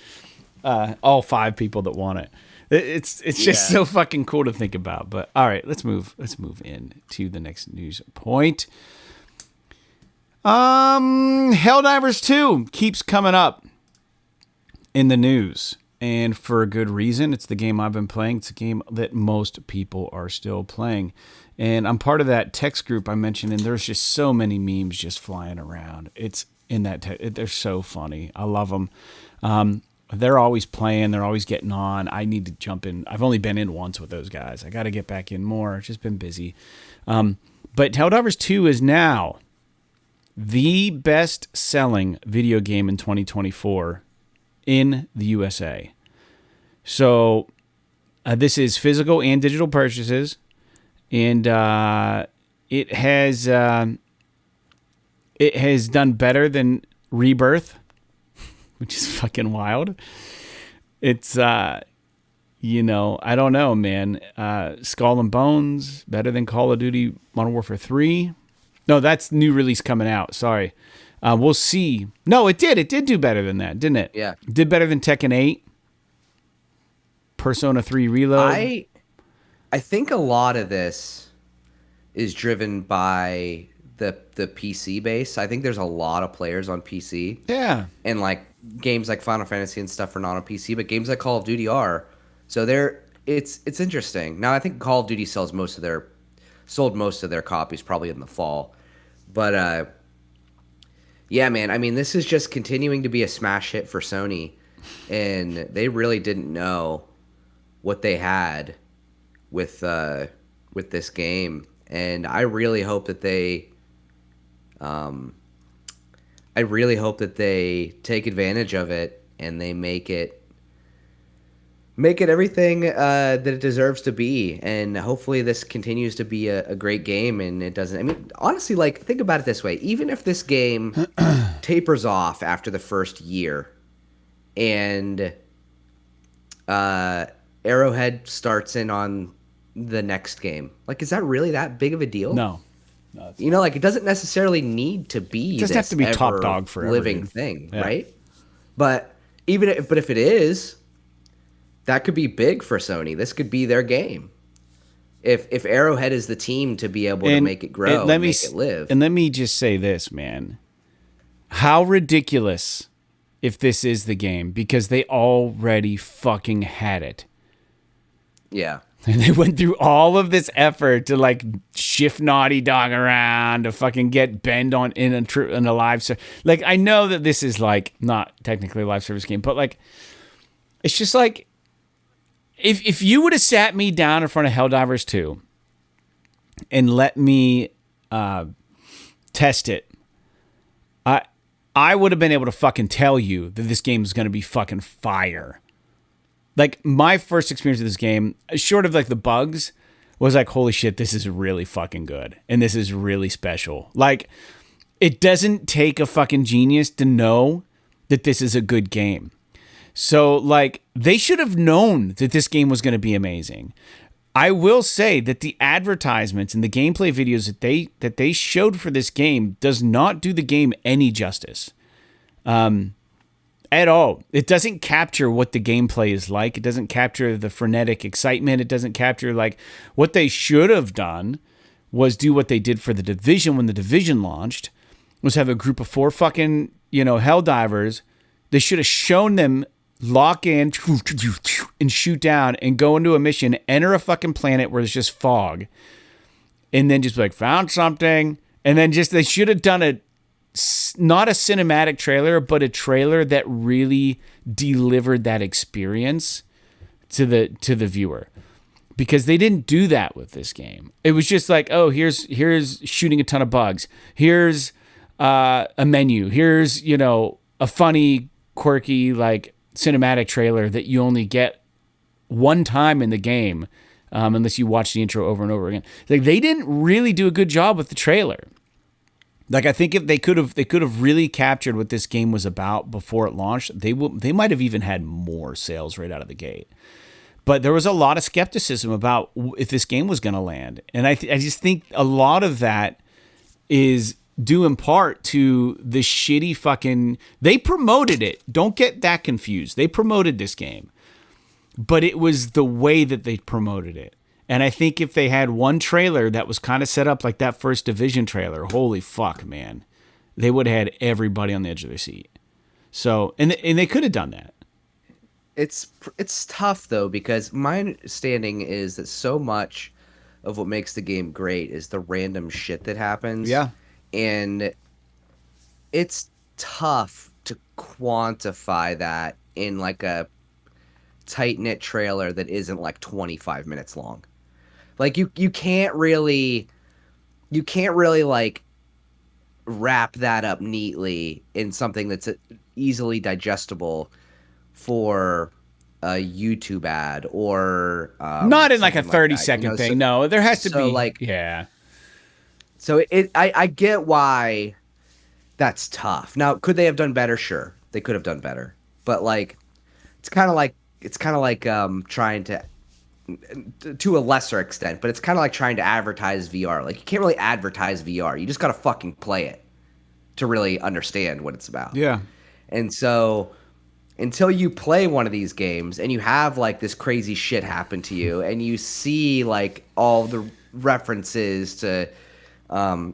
A: All 5 people that want it. It's just so fucking cool to think about. But all right, let's move in to the next news point. Helldivers 2 keeps coming up in the news, and for a good reason. It's the game I've been playing. It's a game that most people are still playing, and I'm part of that text group I mentioned, and there's just so many memes just flying around. It's in that they're so funny. I love them. They're always playing. They're always getting on. I need to jump in. I've only been in once with those guys. I got to get back in more. It's just been busy. But Helldivers 2 is now the best-selling video game in 2024 in the USA. So this is physical and digital purchases, and it has done better than Rebirth, which is fucking wild. It's, I don't know, man. Skull and Bones, better than Call of Duty Modern Warfare 3. No, that's new release coming out. Sorry. We'll see. No, it did. It did do better than that, didn't it?
B: Yeah.
A: Did better than Tekken 8. Persona 3 Reload.
B: I think a lot of this is driven by the PC base. I think there's a lot of players on PC.
A: Yeah.
B: And like games like Final Fantasy and stuff are not on PC, but games like Call of Duty are. So it's interesting. Now I think Call of Duty sold most of their copies probably in the fall. But yeah, man, I mean this is just continuing to be a smash hit for Sony, and they really didn't know what they had with this game. And I really hope that they take advantage of it and they make it everything that it deserves to be. And hopefully this continues to be a great game, and it doesn't. I mean, honestly, like think about it this way: even if this game tapers off after the first year, and Arrowhead starts in on the next game, like, is that really that big of a deal?
A: No,
B: like it doesn't necessarily need to be.
A: It doesn't have to be top dog forever,
B: living thing, yeah. Right? But if it is, that could be big for Sony. This could be their game. If Arrowhead is the team to be able to make it grow and make it live.
A: And let me just say this, man. How ridiculous if this is the game, because they already fucking had it.
B: Yeah.
A: And they went through all of this effort to like shift Naughty Dog around to fucking get Bend on in a live service. Like, I know that this is like not technically a live service game, but like, it's just like, if you would have sat me down in front of Helldivers 2 and let me test it, I would have been able to fucking tell you that this game is going to be fucking fire. Like, my first experience with this game, short of like the bugs, was like, holy shit, this is really fucking good. And this is really special. Like, it doesn't take a fucking genius to know that this is a good game. So, like, they should have known that this game was going to be amazing. I will say that the advertisements and the gameplay videos that they showed for this game does not do the game any justice. At all. It doesn't capture what the gameplay is like. It doesn't capture the frenetic excitement. It doesn't capture, like, what they should have done was do what they did for The Division when The Division launched, was have a group of 4 fucking, Helldivers. They should have shown them lock in, and shoot down and go into a mission, enter a fucking planet where there's just fog, and then just be like, found something. And then just, they should have done not a cinematic trailer, but a trailer that really delivered that experience to the viewer. Because they didn't do that with this game. It was just like, oh, here's shooting a ton of bugs. Here's a menu. Here's, a funny, quirky, like, cinematic trailer that you only get one time in the game, unless you watch the intro over and over again. Like, they didn't really do a good job with the trailer. Like, I think if they could have really captured what this game was about before it launched, they might have even had more sales right out of the gate. But there was a lot of skepticism about if this game was going to land. And I just think a lot of that is due in part to the shitty fucking... They promoted it. Don't get that confused. They promoted this game. But it was the way that they promoted it. And I think if they had one trailer that was kind of set up like that first Division trailer, holy fuck, man. They would have had everybody on the edge of their seat. So, and they could have done that.
B: It's tough, though, because my understanding is that so much of what makes the game great is the random shit that happens.
A: Yeah.
B: And it's tough to quantify that in like a tight-knit trailer that isn't like 25 minutes long. Like you can't really like wrap that up neatly in something that's easily digestible for a YouTube ad or
A: not in like a 30-second thing.
B: So,
A: no, there has to be
B: like,
A: yeah.
B: So I get why that's tough. Now, could they have done better? Sure, they could have done better. But like, it's kind of like trying to a lesser extent, but it's kind of like trying to advertise VR. Like, you can't really advertise VR. You just got to fucking play it to really understand what it's about.
A: Yeah.
B: And so until you play one of these games and you have like this crazy shit happen to you and you see like all the references to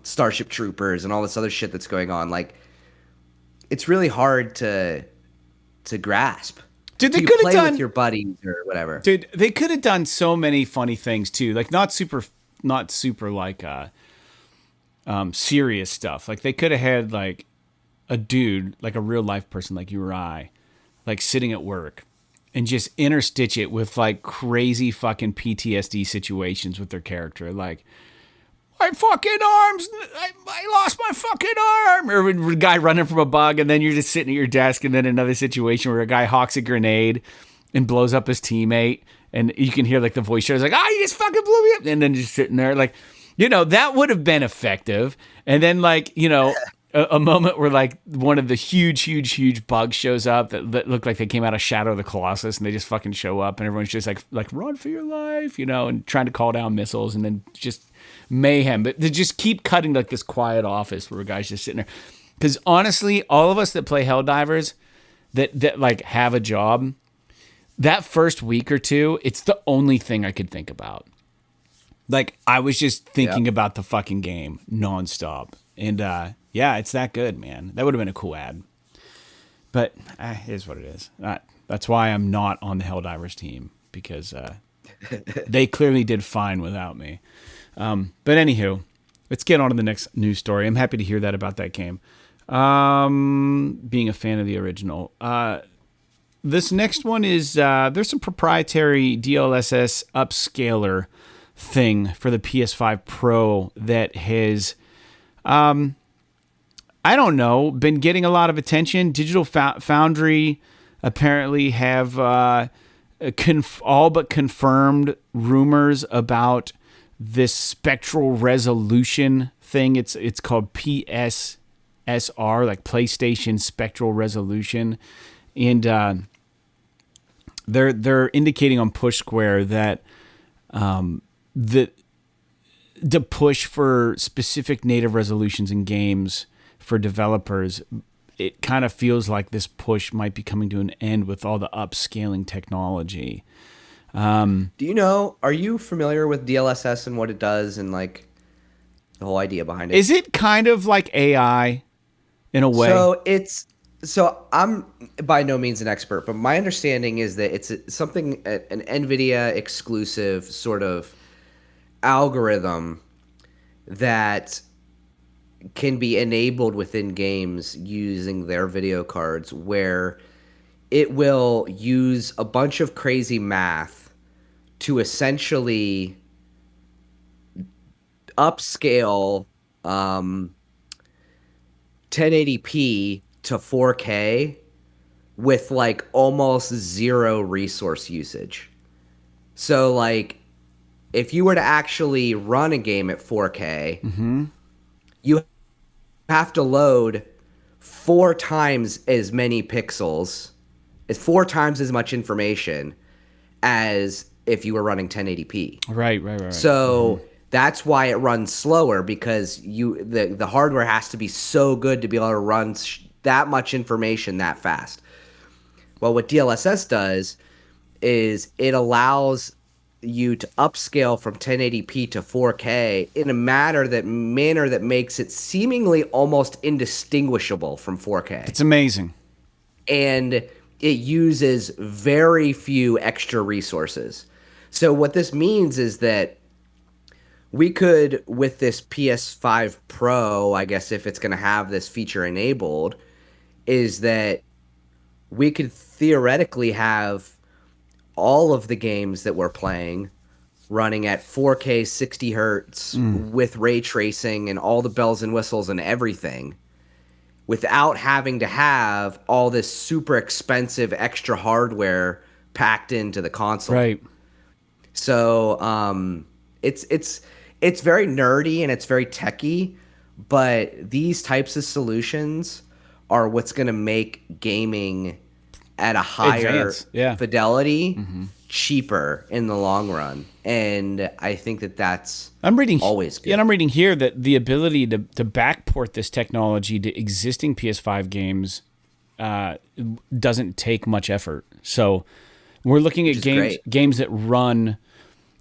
B: Starship Troopers and all this other shit that's going on, like, it's really hard to grasp.
A: Dude, they
B: you
A: could have
B: play
A: done
B: with your buddies or whatever.
A: Dude, they could have done so many funny things too. Like not super like serious stuff. Like they could have had like a dude, like a real life person like you or I, like sitting at work and just interstitch it with like crazy fucking PTSD situations with their character. Like, my fucking arms, I lost my fucking arm. Or a guy running from a bug, and then you're just sitting at your desk, and then another situation where a guy hawks a grenade and blows up his teammate, and you can hear like the voice shows like, you just fucking blew me up. And then just sitting there like, that would have been effective. And then like, a moment where like one of the huge bugs shows up that look like they came out of Shadow of the Colossus, and they just fucking show up, and everyone's just like run for your life, and trying to call down missiles, and then just mayhem. But they just keep cutting like this quiet office where a guy's just sitting there. Because honestly, all of us that play Helldivers that like have a job, that first week or two, it's the only thing I could think about. Like I was just thinking about the fucking game nonstop. And yeah, it's that good, man. That would have been a cool ad. But it is what it is. That's why I'm not on the Helldivers team, because they clearly did fine without me. But anywho, let's get on to the next news story. I'm happy to hear that about that game. Being a fan of the original. This next one is there's some proprietary DLSS upscaler thing for the PS5 Pro that has, I don't know, been getting a lot of attention. Digital Foundry apparently have all but confirmed rumors about this spectral resolution thing. It's called PSSR, like PlayStation Spectral Resolution, and they're indicating on Push Square that the push for specific native resolutions in games for developers, it kind of feels like this push might be coming to an end with all the upscaling technology.
B: Do you know, are you familiar with DLSS and what it does and like the whole idea behind it?
A: Is it kind of like AI in a way?
B: So it's So I'm by no means an expert, but my understanding is that it's something an NVIDIA exclusive sort of algorithm that can be enabled within games using their video cards, where it will use a bunch of crazy math to essentially upscale 1080p to 4K with like almost zero resource usage. So like if you were to actually run a game at 4K, you have to load 4 times as many pixels, is 4 times as much information as if you were running 1080p.
A: Right.
B: So that's why it runs slower, because the hardware has to be so good to be able to run that much information that fast. Well, what DLSS does is it allows you to upscale from 1080p to 4K in a manner that makes it seemingly almost indistinguishable from 4K.
A: It's amazing.
B: And it uses very few extra resources. So what this means is that we could, with this PS5 Pro, I guess if it's going to have this feature enabled, is that we could theoretically have all of the games that we're playing running at 4K 60 hertz with ray tracing and all the bells and whistles and everything, without having to have all this super expensive extra hardware packed into the console.
A: Right.
B: So it's very nerdy and it's very techy, but these types of solutions are what's going to make gaming at a higher fidelity cheaper in the long run. And I think that's always good.
A: Yeah, and I'm reading here that the ability to backport this technology to existing PS5 games doesn't take much effort. So we're looking at games that run,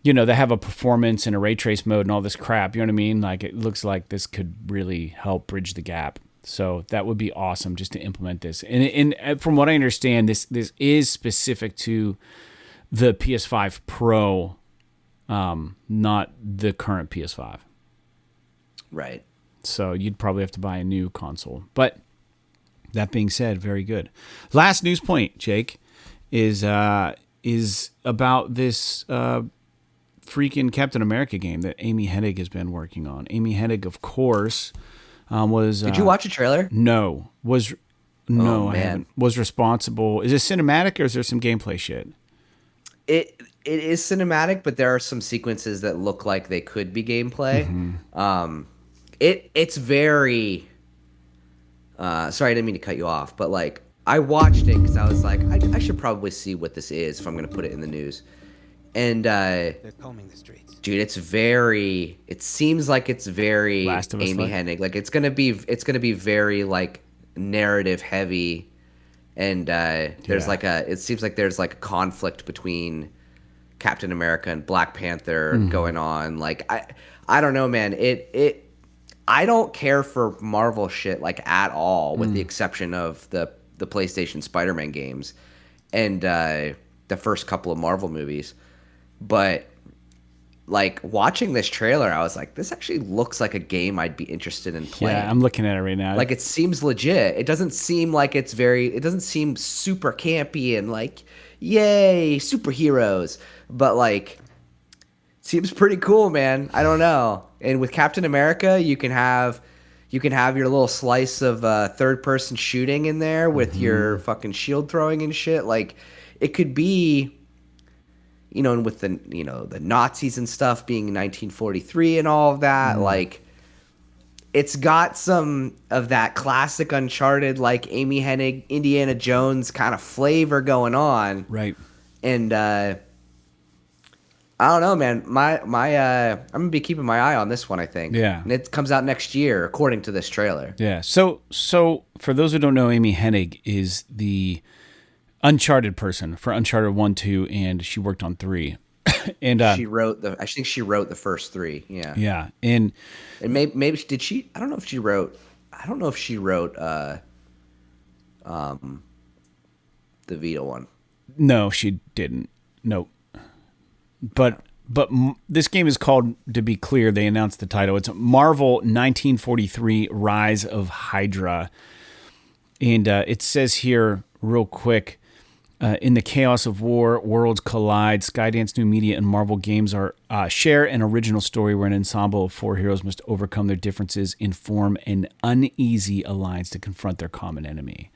A: that have a performance and a ray trace mode and all this crap. You know what I mean? Like, it looks like this could really help bridge the gap. So that would be awesome just to implement this. And from what I understand, this is specific to the PS5 Pro, not the current PS5.
B: Right.
A: So you'd probably have to buy a new console. But that being said, very good. Last news point, Jake, is about this freaking Captain America game that Amy Hennig has been working on. Amy Hennig, of course, was.
B: Did you watch a trailer?
A: No, I haven't. Was responsible. Is it cinematic or is there some gameplay shit?
B: It is cinematic, but there are some sequences that look like they could be gameplay. It's very. Sorry, I didn't mean to cut you off, but like I watched it because I was like, I should probably see what this is if I'm going to put it in the news. And
C: they're combing the streets.
B: Dude, it seems like it's very Amy Hennig. Like it's gonna be very like narrative heavy, and it seems like there's like a conflict between Captain America and Black Panther going on. Like I don't know, man. I don't care for Marvel shit like at all, with the exception of the PlayStation Spider-Man games and the first couple of Marvel movies. But like watching this trailer, I was like, this actually looks like a game I'd be interested in playing.
A: Yeah, I'm looking at it right now.
B: Like, it seems legit. It doesn't seem like it doesn't seem super campy and like, yay, superheroes. But like, it seems pretty cool, man. I don't know. And with Captain America, you can have your little slice of third person shooting in there with your fucking shield throwing and shit. Like, it could be, and with the Nazis and stuff being 1943 and all of that, like, it's got some of that classic Uncharted, like Amy Hennig, Indiana Jones kind of flavor going on.
A: Right.
B: And I don't know, man. I'm gonna be keeping my eye on this one, I think.
A: Yeah.
B: And it comes out next year, according to this trailer.
A: Yeah. So for those who don't know, Amy Hennig is the Uncharted person for Uncharted 1, 2, and she worked on 3. And
B: I think she wrote the first 3. Yeah.
A: Yeah. And
B: maybe did she? I don't know if she wrote the Vita one.
A: No, she didn't. Nope. But this game is called, to be clear, they announced the title. It's Marvel 1943 Rise of Hydra. And it says here real quick, in the chaos of war, worlds collide. Skydance New Media and Marvel Games share an original story where an ensemble of 4 heroes must overcome their differences and form an uneasy alliance to confront their common enemy.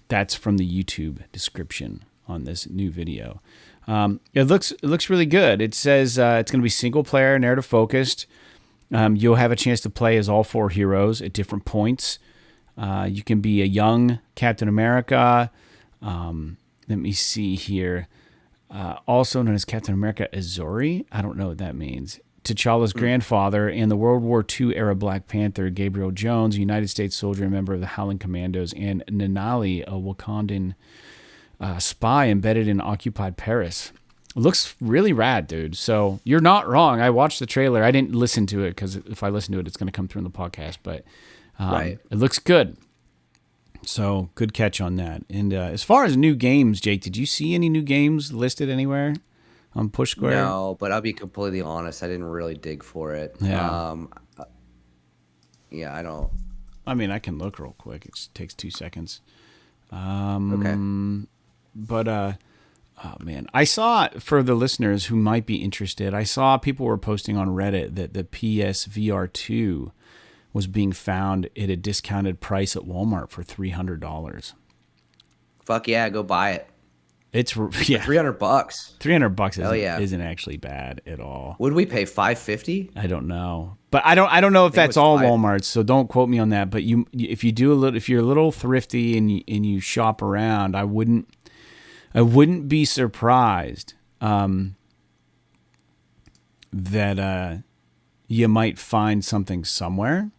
A: That's from the YouTube description on this new video. It looks really good. It says it's going to be single player, narrative focused. You'll have a chance to play as all 4 heroes at different points. You can be a young Captain America. Let me see here. Also known as Captain America Azori. I don't know what that means. T'Challa's grandfather and the World War II era Black Panther, Gabriel Jones, a United States soldier and member of the Howling Commandos, and Nanali, a Wakandan spy embedded in occupied Paris. It looks really rad, dude. So you're not wrong. I watched the trailer. I didn't listen to it because if I listen to it, it's going to come through in the podcast. But
B: Right.
A: It looks good. So good catch on that. And as far as new games, Jake, did you see any new games listed anywhere on Push Square?
B: No, but I'll be completely honest. I didn't really dig for it.
A: Yeah.
B: Yeah, I don't.
A: I mean, I can look real quick. It just takes 2 seconds.
B: Okay.
A: But, oh man, I saw, for the listeners who might be interested, I saw people were posting on Reddit that the PSVR 2 was being found at a discounted price at Walmart for $300.
B: Fuck yeah, go buy it.
A: It's yeah,
B: $300.
A: $300 isn't actually bad at all.
B: Would we pay $550?
A: I don't know, but I don't know if that's all
B: $5.
A: Walmarts. So don't quote me on that. But if you're a little thrifty and you shop around, I wouldn't be surprised that you might find something somewhere.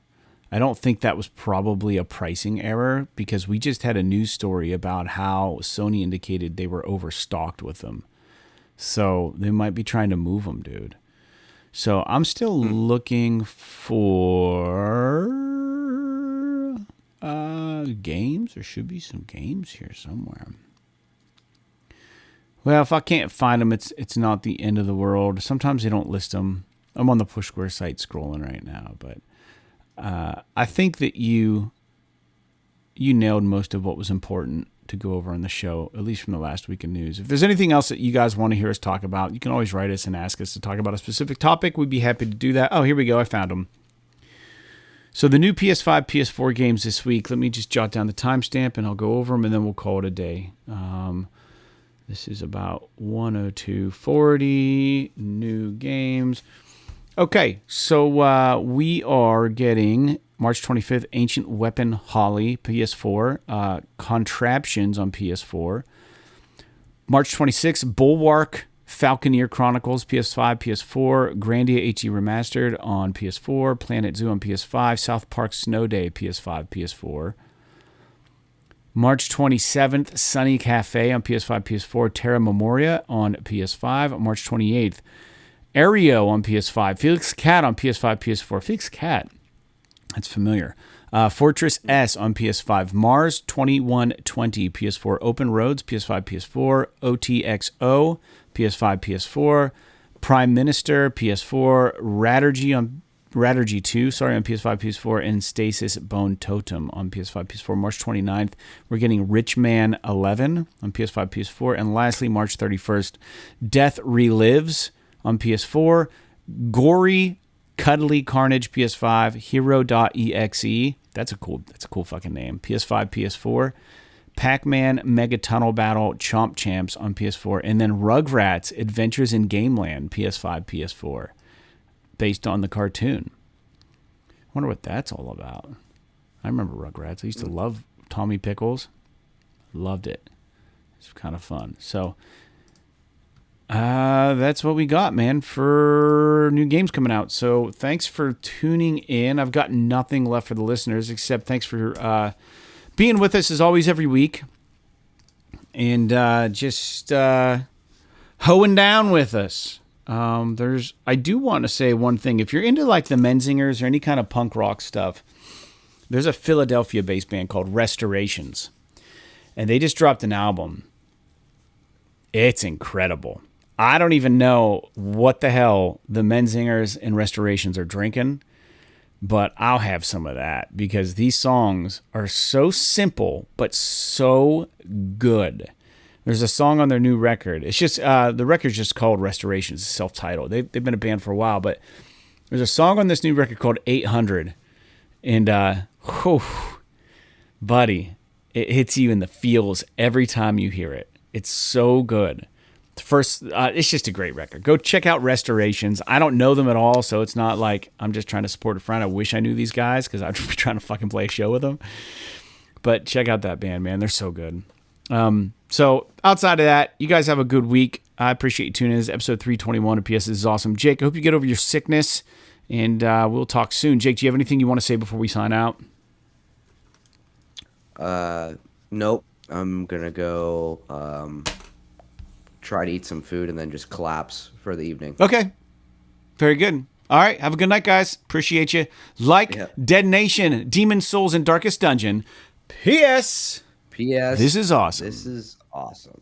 A: I don't think that was probably a pricing error because we just had a news story about how Sony indicated they were overstocked with them. So they might be trying to move them, dude. So I'm still looking for games. There should be some games here somewhere. Well, if I can't find them, it's not the end of the world. Sometimes they don't list them. I'm on the Push Square site scrolling right now, but I think that you nailed most of what was important to go over on the show, at least from the last week of news. If there's anything else that you guys want to hear us talk about, you can always write us and ask us to talk about a specific topic. We'd be happy to do that. Oh, here we go. I found them. So the new PS5, PS4 games this week, let me just jot down the timestamp and I'll go over them and then we'll call it a day. This is about 102.40 new games. Okay, so we are getting March 25th, Ancient Weapon Holly, PS4, Contraptions on PS4. March 26th, Bulwark, Falconeer Chronicles, PS5, PS4, Grandia HD Remastered on PS4, Planet Zoo on PS5, South Park Snow Day, PS5, PS4. March 27th, Sunny Cafe on PS5, PS4, Terra Memoria on PS5. March 28th, Ario on PS5, Felix Cat on PS5, PS4. Felix Cat, that's familiar. Fortress S on PS5, Mars 2120, PS4, Open Roads, PS5, PS4, OTXO, PS5, PS4, Prime Minister, PS4, Raturgy 2, on PS5, PS4, and Stasis Bone Totem on PS5, PS4. March 29th, we're getting Richman 11 on PS5, PS4. And lastly, March 31st, Death Relives on PS4, Gory Cuddly Carnage PS5, Hero.exe, that's a cool fucking name, PS5, PS4, Pac-Man Mega Tunnel Battle Chomp Champs on PS4, and then Rugrats Adventures in Gameland, PS5, PS4, based on the cartoon. I wonder what that's all about. I remember Rugrats. I used to love Tommy Pickles. Loved it. It's kind of fun. So that's what we got, man, for new games coming out. So thanks for tuning in. I've got nothing left for the listeners except thanks for being with us as always every week. And just hoeing down with us. I do want to say one thing. If you're into like the Menzingers or any kind of punk rock stuff, there's a Philadelphia-based band called Restorations. and they just dropped an album. It's incredible. I don't even know what the hell the Menzingers and Restorations are drinking, but I'll have some of that because these songs are so simple but so good. There's a song on their new record. It's just the record's just called Restorations, self-titled. They've been a band for a while, but there's a song on this new record called 800, and buddy, it hits you in the feels every time you hear it. It's so good. First, it's just a great record. Go check out Restorations. I don't know them at all, so it's not like I'm just trying to support a friend. I wish I knew these guys because I'd be trying to fucking play a show with them. But check out that band, man. They're so good. So outside of that, you guys have a good week. I appreciate you tuning in. This is episode 321 of PS is awesome. Jake, I hope you get over your sickness, and we'll talk soon. Jake, do you have anything you want to say before we sign out?
B: Nope. I'm gonna go try to eat some food and then just collapse for the evening.
A: Okay. Very good. All right. Have a good night, guys. Appreciate you. Dead Nation, Demon Souls, and Darkest Dungeon. P.S.
B: P.S.
A: This is awesome.
B: This is awesome.